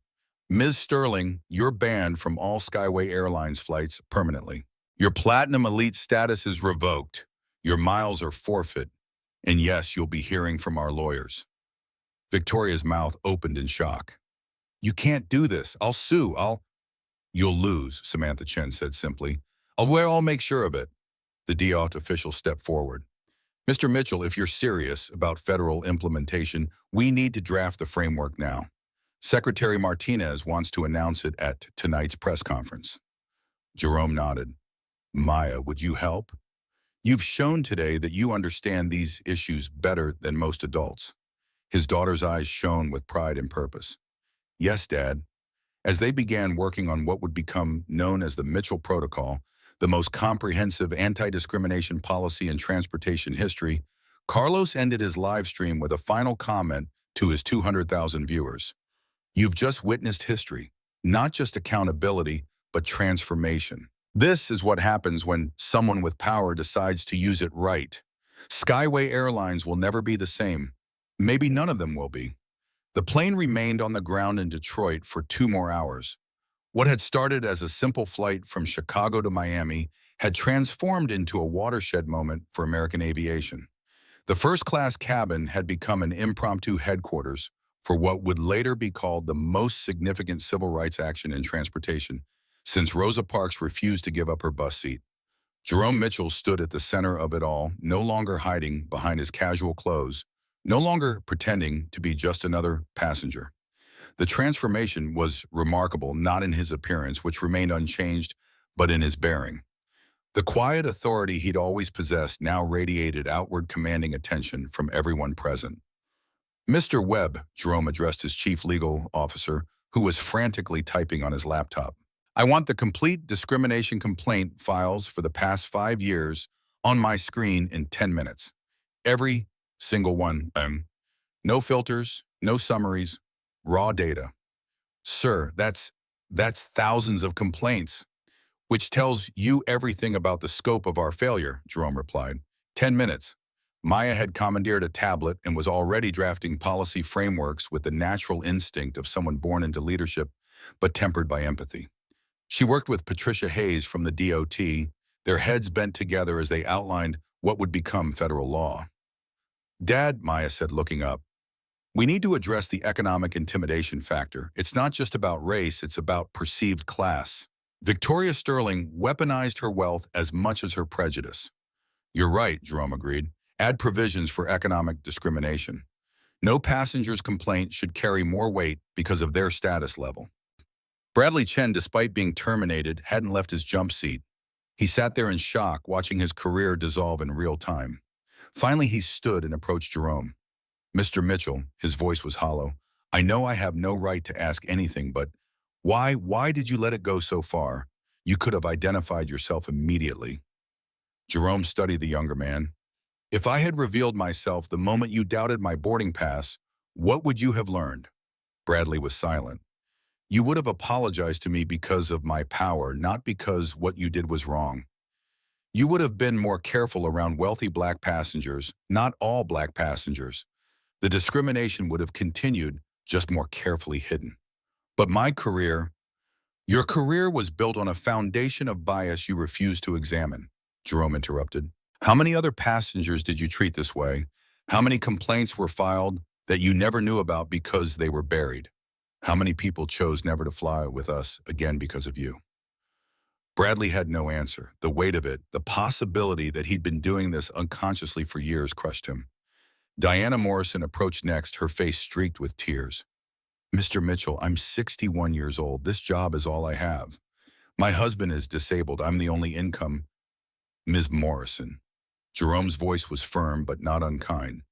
Ms. Sterling, you're banned from all Skyway Airlines flights permanently. Your Platinum Elite status is revoked. Your miles are forfeit. And yes, you'll be hearing from our lawyers. Victoria's mouth opened in shock. You can't do this. I'll sue. You'll lose, Samantha Chen said simply. I'll make sure of it. The DOT official stepped forward. Mr. Mitchell, if you're serious about federal implementation, we need to draft the framework now. Secretary Martinez wants to announce it at tonight's press conference. Jerome nodded. Maya, would you help? You've shown today that you understand these issues better than most adults. His daughter's eyes shone with pride and purpose. Yes, Dad. As they began working on what would become known as the Mitchell Protocol, the most comprehensive anti-discrimination policy in transportation history, Carlos ended his live stream with a final comment to his 200,000 viewers. You've just witnessed history, not just accountability, but transformation. This is what happens when someone with power decides to use it right. Skyway Airlines will never be the same. Maybe none of them will be. The plane remained on the ground in Detroit for 2 more hours. What had started as a simple flight from Chicago to Miami had transformed into a watershed moment for American aviation. The first-class cabin had become an impromptu headquarters for what would later be called the most significant civil rights action in transportation, since Rosa Parks refused to give up her bus seat. Jerome Mitchell stood at the center of it all, no longer hiding behind his casual clothes, no longer pretending to be just another passenger. The transformation was remarkable, not in his appearance, which remained unchanged, but in his bearing. The quiet authority he'd always possessed now radiated outward, commanding attention from everyone present. Mr. Webb, Jerome addressed his chief legal officer, who was frantically typing on his laptop. I want the complete discrimination complaint files for the past 5 years on my screen in 10 minutes. Every single one. No filters, no summaries, raw data. Sir, that's thousands of complaints, which tells you everything about the scope of our failure, Jerome replied. 10 minutes. Maya had commandeered a tablet and was already drafting policy frameworks with the natural instinct of someone born into leadership, but tempered by empathy. She worked with Patricia Hayes from the DOT, their heads bent together as they outlined what would become federal law. Dad, Maya said, looking up, we need to address the economic intimidation factor. It's not just about race, it's about perceived class. Victoria Sterling weaponized her wealth as much as her prejudice. You're right, Jerome agreed. Add provisions for economic discrimination. No passenger's complaint should carry more weight because of their status level. Bradley Chen, despite being terminated, hadn't left his jump seat. He sat there in shock, watching his career dissolve in real time. Finally, he stood and approached Jerome. Mr. Mitchell, his voice was hollow, I know I have no right to ask anything, but why did you let it go so far? You could have identified yourself immediately. Jerome studied the younger man. If I had revealed myself the moment you doubted my boarding pass, what would you have learned? Bradley was silent. You would have apologized to me because of my power, not because what you did was wrong. You would have been more careful around wealthy black passengers, not all black passengers. The discrimination would have continued, just more carefully hidden. But your career was built on a foundation of bias you refused to examine, Jerome interrupted. How many other passengers did you treat this way? How many complaints were filed that you never knew about because they were buried? How many people chose never to fly with us again because of you? Bradley had no answer. The weight of it, the possibility that he'd been doing this unconsciously for years, crushed him. Diana Morrison approached next, her face streaked with tears. Mr. Mitchell, I'm 61 years old. This job is all I have. My husband is disabled. I'm the only income. Ms. Morrison. Jerome's voice was firm but not unkind.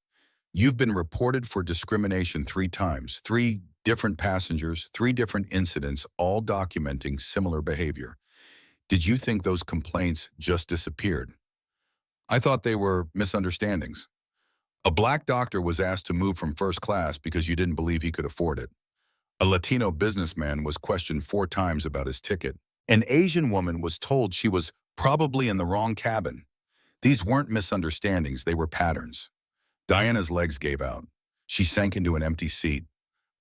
You've been reported for discrimination 3 times. 3 different passengers, 3 different incidents, all documenting similar behavior. Did you think those complaints just disappeared? I thought they were misunderstandings. A black doctor was asked to move from first class because you didn't believe he could afford it. A Latino businessman was questioned 4 times about his ticket. An Asian woman was told she was probably in the wrong cabin. These weren't misunderstandings, they were patterns. Diana's legs gave out. She sank into an empty seat.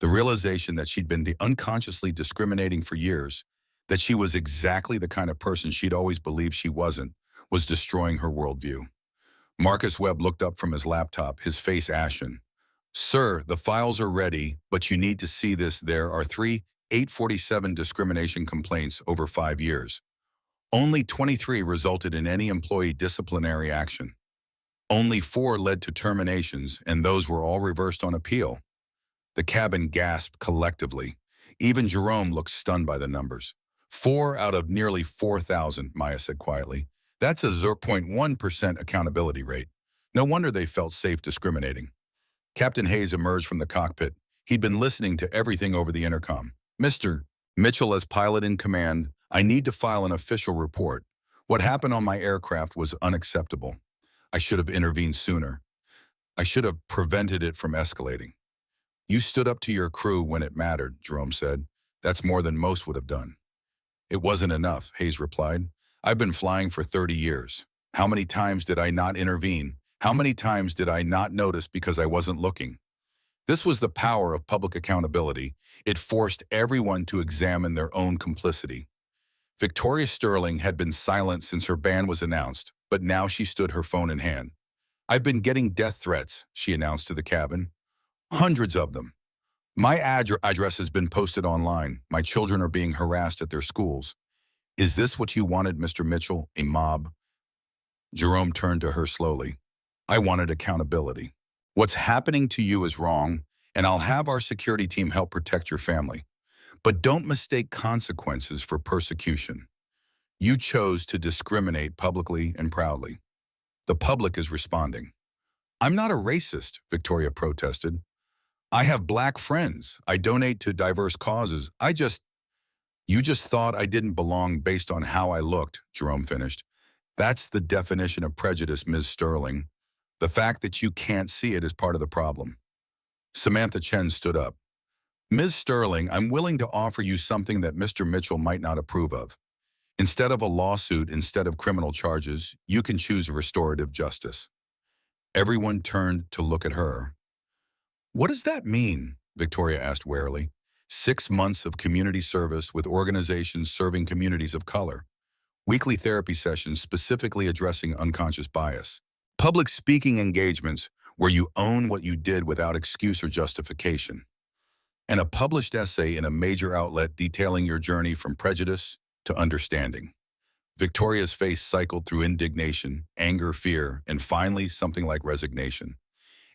The realization that she'd been unconsciously discriminating for years, that she was exactly the kind of person she'd always believed she wasn't, was destroying her worldview. Marcus Webb looked up from his laptop, his face ashen. Sir, the files are ready, but you need to see this. There are 3 847 discrimination complaints over 5 years. Only 23 resulted in any employee disciplinary action. Only 4 led to terminations, and those were all reversed on appeal. The cabin gasped collectively. Even Jerome looked stunned by the numbers. 4 out of nearly 4,000, Maya said quietly. That's a 0.1% accountability rate. No wonder they felt safe discriminating. Captain Hayes emerged from the cockpit. He'd been listening to everything over the intercom. Mr. Mitchell, as pilot in command, I need to file an official report. What happened on my aircraft was unacceptable. I should have intervened sooner. I should have prevented it from escalating. You stood up to your crew when it mattered, Jerome said. That's more than most would have done. It wasn't enough, Hayes replied. I've been flying for 30 years. How many times did I not intervene? How many times did I not notice because I wasn't looking? This was the power of public accountability. It forced everyone to examine their own complicity. Victoria Sterling had been silent since her ban was announced, but now she stood, her phone in hand. I've been getting death threats, she announced to the cabin. Hundreds of them. My address has been posted online. My children are being harassed at their schools. Is this what you wanted, Mr. Mitchell? A mob? Jerome turned to her slowly. I wanted accountability. What's happening to you is wrong, and I'll have our security team help protect your family. But don't mistake consequences for persecution. You chose to discriminate publicly and proudly. The public is responding. I'm not a racist, Victoria protested. I have black friends. I donate to diverse causes. You just thought I didn't belong based on how I looked, Jerome finished. That's the definition of prejudice, Ms. Sterling. The fact that you can't see it is part of the problem. Samantha Chen stood up. Ms. Sterling, I'm willing to offer you something that Mr. Mitchell might not approve of. Instead of a lawsuit, instead of criminal charges, you can choose restorative justice. Everyone turned to look at her. What does that mean? Victoria asked warily. 6 months of community service with organizations serving communities of color. Weekly therapy sessions specifically addressing unconscious bias. Public speaking engagements where you own what you did without excuse or justification. And a published essay in a major outlet detailing your journey from prejudice to understanding. Victoria's face cycled through indignation, anger, fear, and finally something like resignation.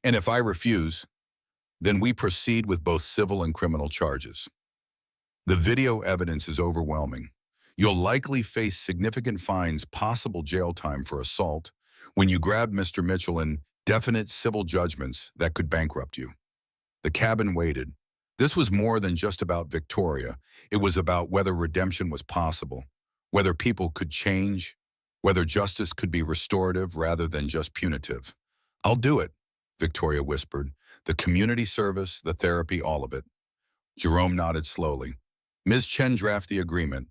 And if I refuse, then we proceed with both civil and criminal charges. The video evidence is overwhelming. You'll likely face significant fines, possible jail time for assault, when you grabbed Mr. Mitchell, and definite civil judgments that could bankrupt you. The cabin waited. This was more than just about Victoria. It was about whether redemption was possible, whether people could change, whether justice could be restorative rather than just punitive. I'll do it, Victoria whispered. The community service, the therapy, all of it. Jerome nodded slowly. Ms. Chen draft the agreement,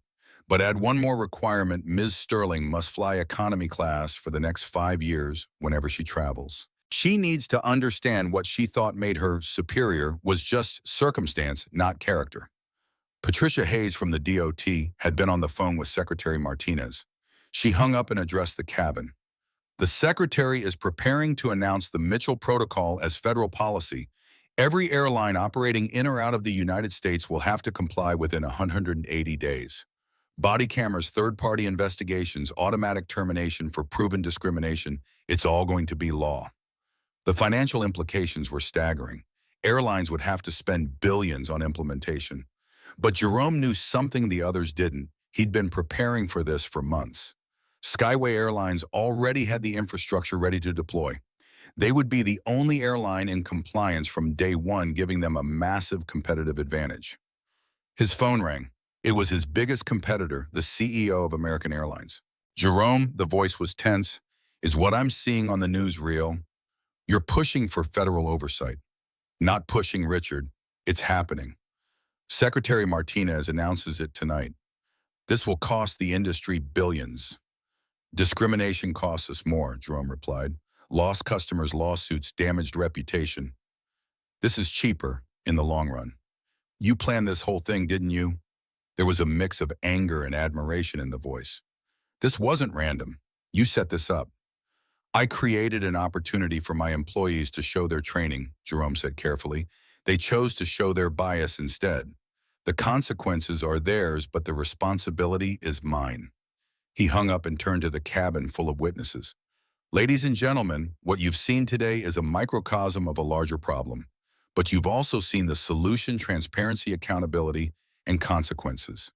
but add one more requirement: Ms. Sterling must fly economy class for the next 5 years whenever she travels. She needs to understand what she thought made her superior was just circumstance, not character. Patricia Hayes from the DOT had been on the phone with Secretary Martinez. She hung up and addressed the cabin. The Secretary is preparing to announce the Mitchell Protocol as federal policy. Every airline operating in or out of the United States will have to comply within 180 days. Body cameras, third-party investigations, automatic termination for proven discrimination, it's all going to be law. The financial implications were staggering. Airlines would have to spend billions on implementation. But Jerome knew something the others didn't. He'd been preparing for this for months. Skyway Airlines already had the infrastructure ready to deploy. They would be the only airline in compliance from day one, giving them a massive competitive advantage. His phone rang. It was his biggest competitor, the CEO of American Airlines. Jerome, the voice was tense, is what I'm seeing on the news real? You're pushing for federal oversight. Not pushing, Richard. It's happening. Secretary Martinez announces it tonight. This will cost the industry billions. Discrimination costs us more, Jerome replied. Lost customers, lawsuits, damaged reputation. This is cheaper in the long run. You planned this whole thing, didn't you? There was a mix of anger and admiration in the voice. This wasn't random. You set this up. I created an opportunity for my employees to show their training, Jerome said carefully. They chose to show their bias instead. The consequences are theirs, but the responsibility is mine. He hung up and turned to the cabin full of witnesses. Ladies and gentlemen, what you've seen today is a microcosm of a larger problem. But you've also seen the solution: transparency, accountability, and consequences.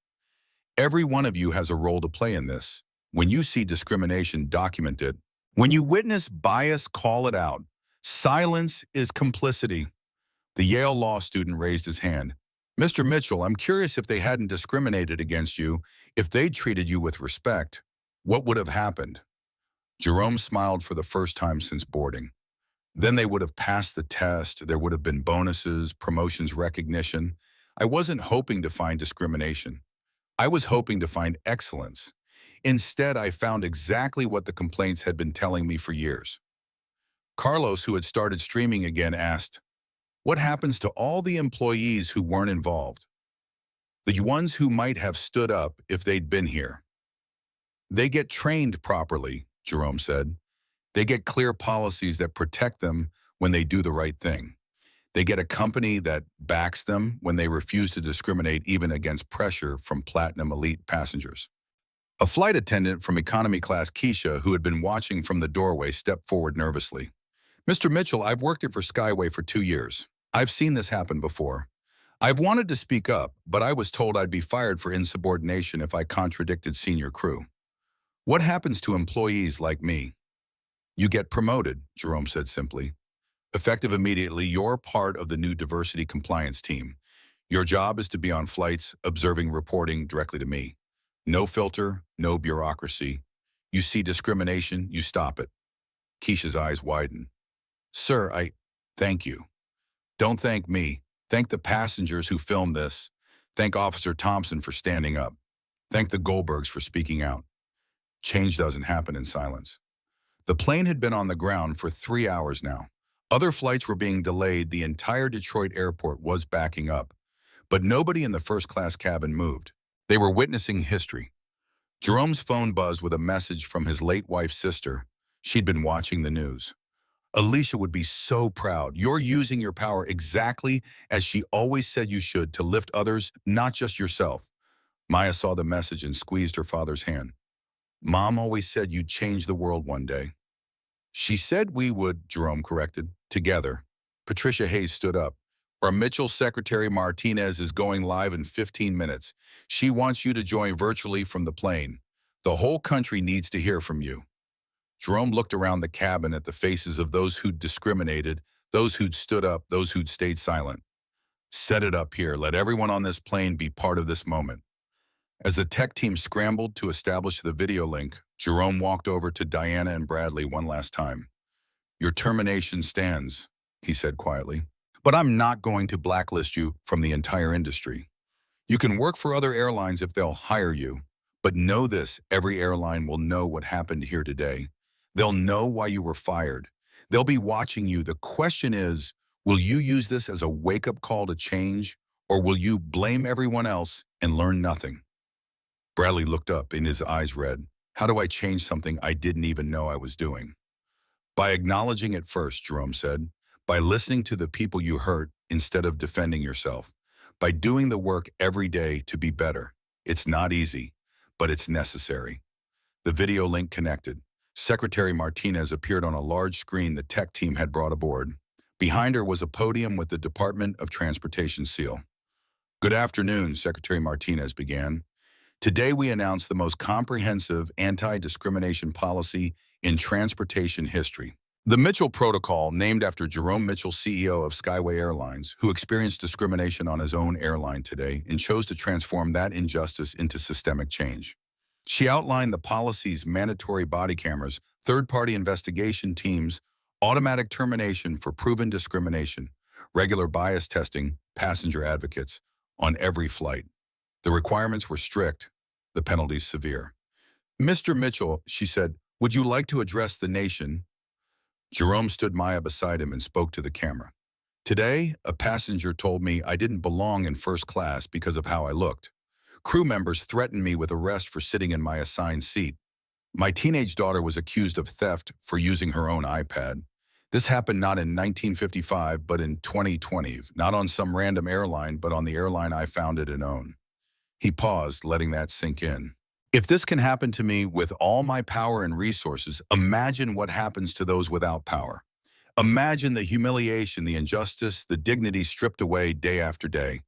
Every one of you has a role to play in this. When you see discrimination, document it. When you witness bias, call it out. Silence is complicity. The Yale law student raised his hand. Mr. Mitchell, I'm curious, if they hadn't discriminated against you, if they'd treated you with respect, what would have happened? Jerome smiled for the first time since boarding. Then they would have passed the test. There would have been bonuses, promotions, recognition. I wasn't hoping to find discrimination. I was hoping to find excellence. Instead, I found exactly what the complaints had been telling me for years. Carlos, who had started streaming again, asked, what happens to all the employees who weren't involved? The ones who might have stood up if they'd been here. They get trained properly, Jerome said. They get clear policies that protect them when they do the right thing. They get a company that backs them when they refuse to discriminate, even against pressure from platinum elite passengers. A flight attendant from economy class, Keisha, who had been watching from the doorway, stepped forward nervously. Mr. Mitchell, I've worked here for Skyway for 2 years. I've seen this happen before. I've wanted to speak up, but I was told I'd be fired for insubordination if I contradicted senior crew. What happens to employees like me? You get promoted, Jerome said simply. Effective immediately, you're part of the new diversity compliance team. Your job is to be on flights, observing, reporting directly to me. No filter, no bureaucracy. You see discrimination, you stop it. Keisha's eyes widened. Sir, thank you. Don't thank me. Thank the passengers who filmed this. Thank Officer Thompson for standing up. Thank the Goldbergs for speaking out. Change doesn't happen in silence. The plane had been on the ground for 3 hours now. Other flights were being delayed. The entire Detroit airport was backing up. But nobody in the first-class cabin moved. They were witnessing history. Jerome's phone buzzed with a message from his late wife's sister. She'd been watching the news. Alicia would be so proud. You're using your power exactly as she always said you should, to lift others, not just yourself. Maya saw the message and squeezed her father's hand. Mom always said you'd change the world one day. She said we would, Jerome corrected, together. Patricia Hayes stood up. Our Mitchell Secretary Martinez is going live in 15 minutes. She wants you to join virtually from the plane. The whole country needs to hear from you. Jerome looked around the cabin at the faces of those who'd discriminated, those who'd stood up, those who'd stayed silent. Set it up here. Let everyone on this plane be part of this moment. As the tech team scrambled to establish the video link, Jerome walked over to Diana and Bradley one last time. "Your termination stands," he said quietly. "But I'm not going to blacklist you from the entire industry. You can work for other airlines if they'll hire you. But know this, every airline will know what happened here today. They'll know why you were fired. They'll be watching you. The question is, will you use this as a wake-up call to change, or will you blame everyone else and learn nothing?" Bradley looked up and his eyes read, "How do I change something I didn't even know I was doing?" "By acknowledging it first," Jerome said. "By listening to the people you hurt instead of defending yourself. By doing the work every day to be better. It's not easy, but it's necessary." The video link connected. Secretary Martinez appeared on a large screen the tech team had brought aboard. Behind her was a podium with the Department of Transportation seal. "Good afternoon," Secretary Martinez began. "Today we announce the most comprehensive anti-discrimination policy in transportation history. The Mitchell Protocol, named after Jerome Mitchell, CEO of Skyway Airlines, who experienced discrimination on his own airline today and chose to transform that injustice into systemic change." She outlined the policy's mandatory body cameras, third-party investigation teams, automatic termination for proven discrimination, regular bias testing, passenger advocates, on every flight. The requirements were strict, the penalties severe. "Mr. Mitchell," she said, "would you like to address the nation?" Jerome stood Maya beside him and spoke to the camera. "Today, a passenger told me I didn't belong in first class because of how I looked. Crew members threatened me with arrest for sitting in my assigned seat. My teenage daughter was accused of theft for using her own iPad. This happened not in 1955, but in 2020, not on some random airline, but on the airline I founded and own." He paused, letting that sink in. "If this can happen to me with all my power and resources, imagine what happens to those without power. Imagine the humiliation, the injustice, the dignity stripped away day after day.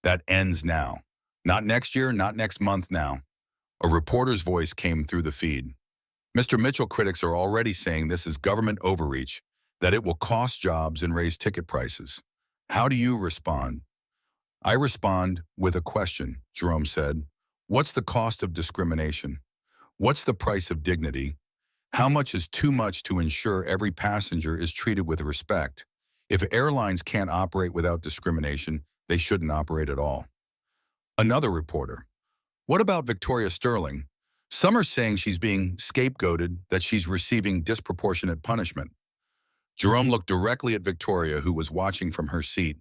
That ends now. Not next year, not next month now." A reporter's voice came through the feed. "Mr. Mitchell, critics are already saying this is government overreach, that it will cost jobs and raise ticket prices. How do you respond?" "I respond with a question," Jerome said. "What's the cost of discrimination? What's the price of dignity? How much is too much to ensure every passenger is treated with respect? If airlines can't operate without discrimination, they shouldn't operate at all." Another reporter: "What about Victoria Sterling? Some are saying she's being scapegoated, that she's receiving disproportionate punishment." Jerome looked directly at Victoria, who was watching from her seat.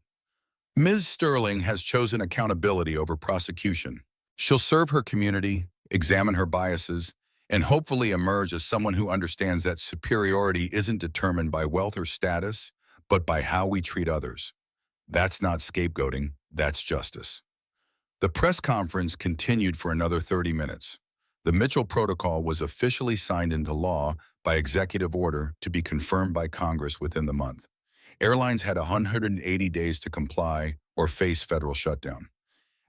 "Ms. Sterling has chosen accountability over prosecution. She'll serve her community, examine her biases, and hopefully emerge as someone who understands that superiority isn't determined by wealth or status, but by how we treat others. That's not scapegoating, that's justice." The press conference continued for another 30 minutes. The Mitchell Protocol was officially signed into law by executive order to be confirmed by Congress within the month. Airlines had 180 days to comply or face federal shutdown.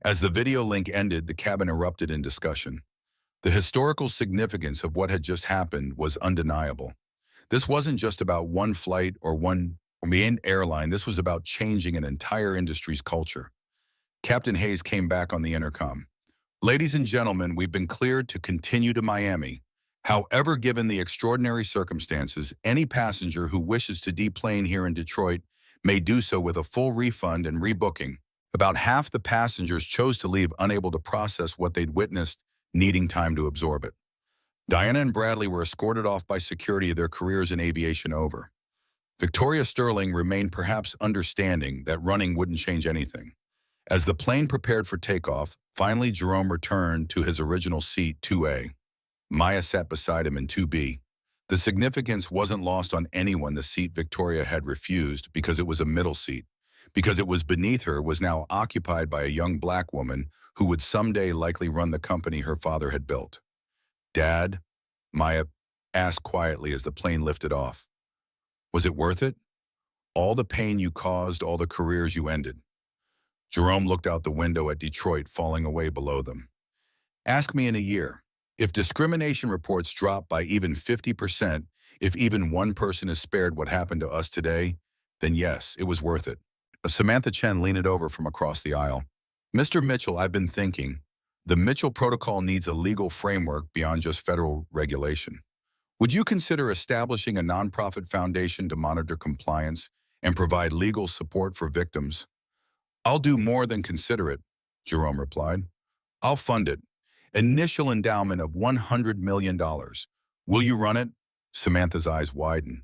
As the video link ended, the cabin erupted in discussion. The historical significance of what had just happened was undeniable. This wasn't just about one flight or one main airline. This was about changing an entire industry's culture. Captain Hayes came back on the intercom. "Ladies and gentlemen, we've been cleared to continue to Miami. However, given the extraordinary circumstances, any passenger who wishes to deplane here in Detroit may do so with a full refund and rebooking." About half the passengers chose to leave unable to process what they'd witnessed, needing time to absorb it. Diana and Bradley were escorted off by security, their careers in aviation over. Victoria Sterling remained perhaps understanding that running wouldn't change anything. As the plane prepared for takeoff, finally Jerome returned to his original seat, 2A. Maya sat beside him in 2B. The significance wasn't lost on anyone. The seat Victoria had refused, because it was a middle seat, because it was beneath her, was now occupied by a young black woman who would someday likely run the company her father had built. "Dad," Maya asked quietly as the plane lifted off, "was it worth it? All the pain you caused, all the careers you ended?" Jerome looked out the window at Detroit falling away below them. "Ask me in a year. If discrimination reports drop by even 50%, if even one person is spared what happened to us today, then yes, it was worth it." Samantha Chen leaned over from across the aisle. "Mr. Mitchell, I've been thinking. The Mitchell Protocol needs a legal framework beyond just federal regulation. Would you consider establishing a nonprofit foundation to monitor compliance and provide legal support for victims? I'll do more than consider it, Jerome replied. I'll fund it. Initial endowment of $100 million. Will you run it? Samantha's eyes widened.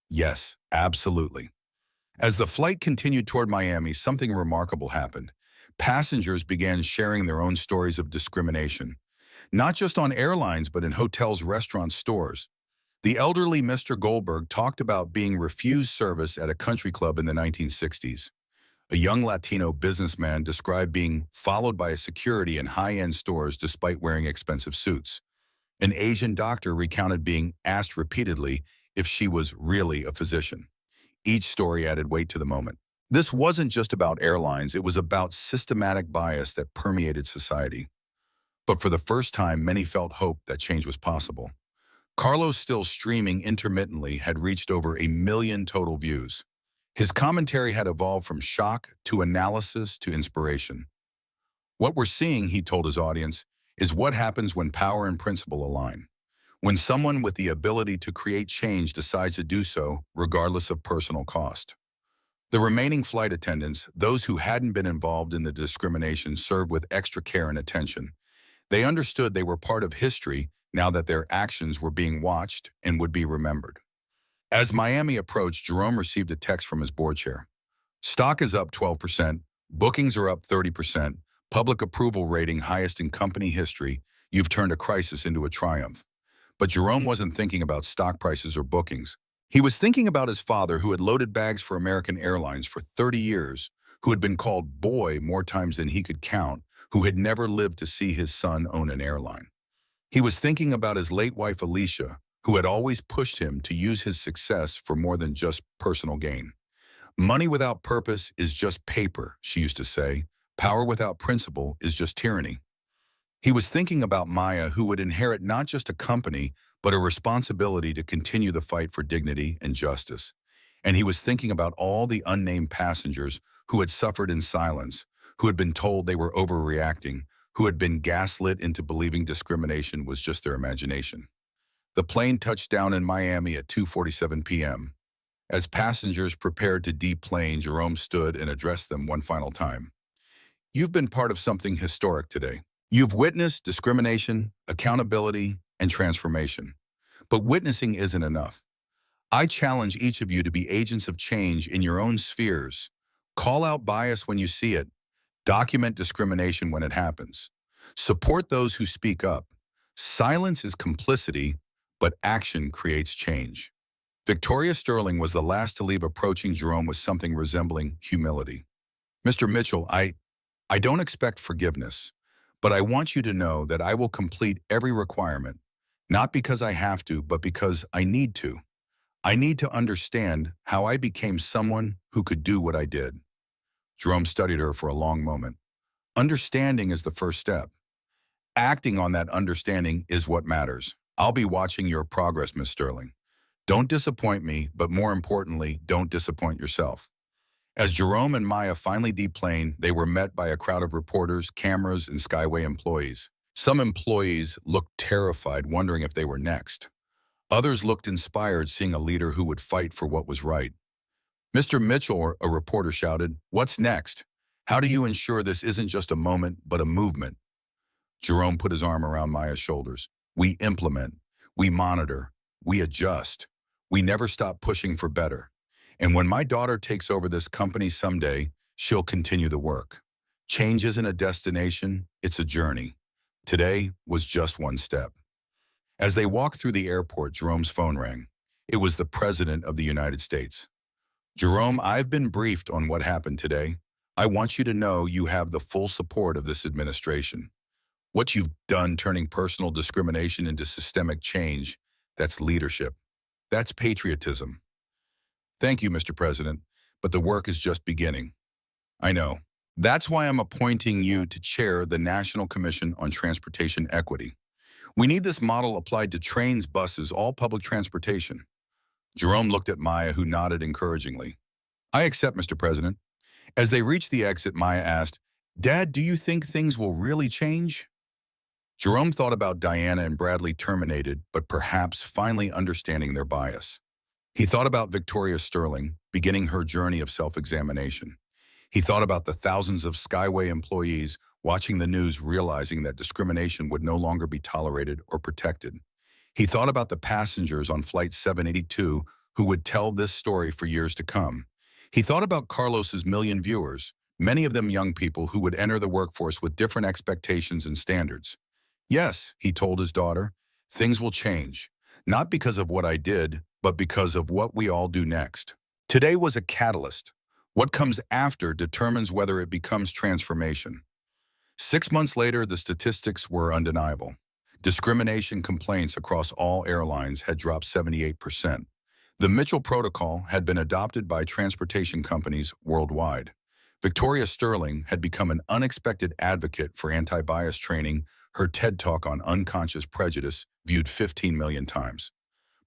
Yes, absolutely. As the flight continued toward Miami, something remarkable happened. Passengers began sharing their own stories of discrimination, not just on airlines, but in hotels, restaurants, stores. The elderly Mr. Goldberg talked about being refused service at a country club in the 1960s. A young Latino businessman described being followed by a security in high-end stores despite wearing expensive suits. An Asian doctor recounted being asked repeatedly if she was really a physician. Each story added weight to the moment. This wasn't just about airlines, it was about systematic bias that permeated society. But for the first time, many felt hope that change was possible. Carlos, still streaming intermittently, had reached over 1 million total views. His commentary had evolved from shock to analysis to inspiration. What we're seeing, he told his audience, is what happens when power and principle align. When someone with the ability to create change decides to do so, regardless of personal cost. The remaining flight attendants, those who hadn't been involved in the discrimination, served with extra care and attention. They understood they were part of history now that their actions were being watched and would be remembered. As Miami approached, Jerome received a text from his board chair. Stock is up 12%, bookings are up 30%, public approval rating highest in company history. You've turned a crisis into a triumph. But Jerome wasn't thinking about stock prices or bookings. He was thinking about his father, who had loaded bags for American Airlines for 30 years, who had been called boy more times than he could count, who had never lived to see his son own an airline. He was thinking about his late wife, Alicia, who had always pushed him to use his success for more than just personal gain. Money without purpose is just paper, she used to say. Power without principle is just tyranny. He was thinking about Maya, who would inherit not just a company, but a responsibility to continue the fight for dignity and justice. And he was thinking about all the unnamed passengers who had suffered in silence, who had been told they were overreacting, who had been gaslit into believing discrimination was just their imagination. The plane touched down in Miami at 2:47 p.m. As passengers prepared to deplane, Jerome stood and addressed them one final time. You've been part of something historic today. You've witnessed discrimination, accountability, and transformation. But witnessing isn't enough. I challenge each of you to be agents of change in your own spheres. Call out bias when you see it. Document discrimination when it happens. Support those who speak up. Silence is complicity, but action creates change. Victoria Sterling was the last to leave, approaching Jerome with something resembling humility. Mr. Mitchell, I don't expect forgiveness, but I want you to know that I will complete every requirement, not because I have to, but because I need to. I need to understand how I became someone who could do what I did. Jerome studied her for a long moment. Understanding is the first step. Acting on that understanding is what matters. I'll be watching your progress, Miss Sterling. Don't disappoint me, but more importantly, don't disappoint yourself. As Jerome and Maya finally deplaned, they were met by a crowd of reporters, cameras, and Skyway employees. Some employees looked terrified, wondering if they were next. Others looked inspired, seeing a leader who would fight for what was right. Mr. Mitchell, a reporter shouted, "What's next? How do you ensure this isn't just a moment, but a movement?" Jerome put his arm around Maya's shoulders. We implement, we monitor, we adjust. We never stop pushing for better. And when my daughter takes over this company someday, she'll continue the work. Change isn't a destination, it's a journey. Today was just one step. As they walked through the airport, Jerome's phone rang. It was the President of the United States. Jerome, I've been briefed on what happened today. I want you to know you have the full support of this administration. What you've done, turning personal discrimination into systemic change, that's leadership. That's patriotism. Thank you, Mr. President, but the work is just beginning. I know. That's why I'm appointing you to chair the National Commission on Transportation Equity. We need this model applied to trains, buses, all public transportation. Jerome looked at Maya, who nodded encouragingly. I accept, Mr. President. As they reached the exit, Maya asked, Dad, do you think things will really change? Jerome thought about Diana and Bradley terminated, but perhaps finally understanding their bias. He thought about Victoria Sterling, beginning her journey of self-examination. He thought about the thousands of Skyway employees watching the news realizing that discrimination would no longer be tolerated or protected. He thought about the passengers on Flight 782 who would tell this story for years to come. He thought about Carlos's million viewers, many of them young people who would enter the workforce with different expectations and standards. Yes, he told his daughter, things will change, not because of what I did, but because of what we all do next. Today was a catalyst. What comes after determines whether it becomes transformation. 6 months later, the statistics were undeniable. Discrimination complaints across all airlines had dropped 78%. The Mitchell Protocol had been adopted by transportation companies worldwide. Victoria Sterling had become an unexpected advocate for anti-bias training, her TED Talk on unconscious prejudice viewed 15 million times.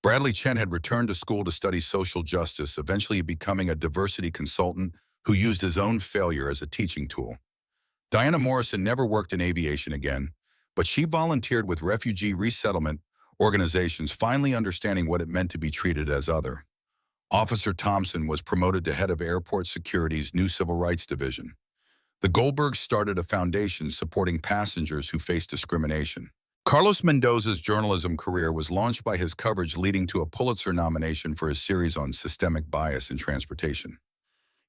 Bradley Chen had returned to school to study social justice, eventually becoming a diversity consultant who used his own failure as a teaching tool. Diana Morrison never worked in aviation again, but she volunteered with refugee resettlement organizations, finally understanding what it meant to be treated as other. Officer Thompson was promoted to head of Airport Security's new Civil Rights Division. The Goldbergs started a foundation supporting passengers who faced discrimination. Carlos Mendoza's journalism career was launched by his coverage, leading to a Pulitzer nomination for his series on systemic bias in transportation.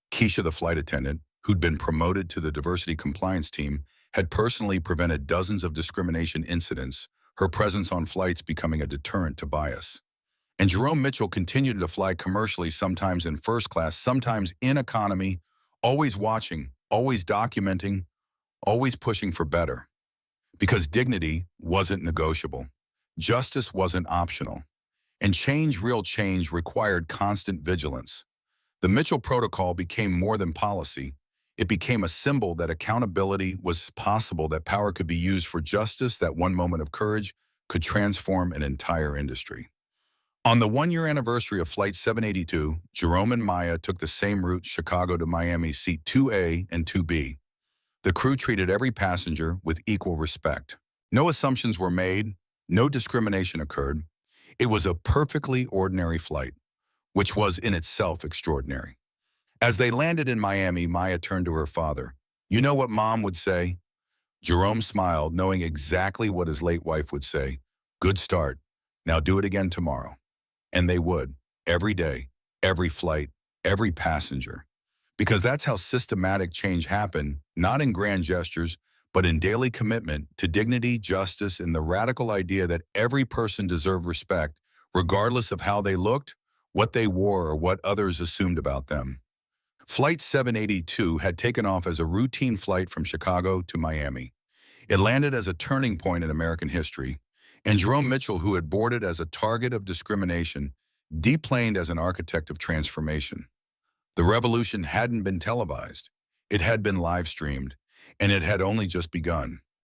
Keisha, the flight attendant, who'd been promoted to the diversity compliance team, had personally prevented dozens of discrimination incidents, her presence on flights becoming a deterrent to bias. And Jerome Mitchell continued to fly commercially, sometimes in first class, sometimes in economy, always watching, always documenting, always pushing for better. Because dignity wasn't negotiable. Justice wasn't optional. And change, real change, required constant vigilance. The Mitchell Protocol became more than policy. It became a symbol that accountability was possible, that power could be used for justice, that one moment of courage could transform an entire industry. On the one-year anniversary of Flight 782, Jerome and Maya took the same route, Chicago to Miami, seat 2A and 2B. The crew treated every passenger with equal respect. No assumptions were made, no discrimination occurred. It was a perfectly ordinary flight, which was in itself extraordinary. As they landed in Miami, Maya turned to her father. "You know what Mom would say?" Jerome smiled, knowing exactly what his late wife would say. "Good start. Now do it again tomorrow." And they would, every day, every flight, every passenger. Because that's how systematic change happened, not in grand gestures, but in daily commitment to dignity, justice, and the radical idea that every person deserved respect, regardless of how they looked, what they wore, or what others assumed about them. Flight 782 had taken off as a routine flight from Chicago to Miami. It landed as a turning point in American history, and Jerome Mitchell, who had boarded as a target of discrimination, deplaned as an architect of transformation. The revolution hadn't been televised. It had been live-streamed, and it had only just begun.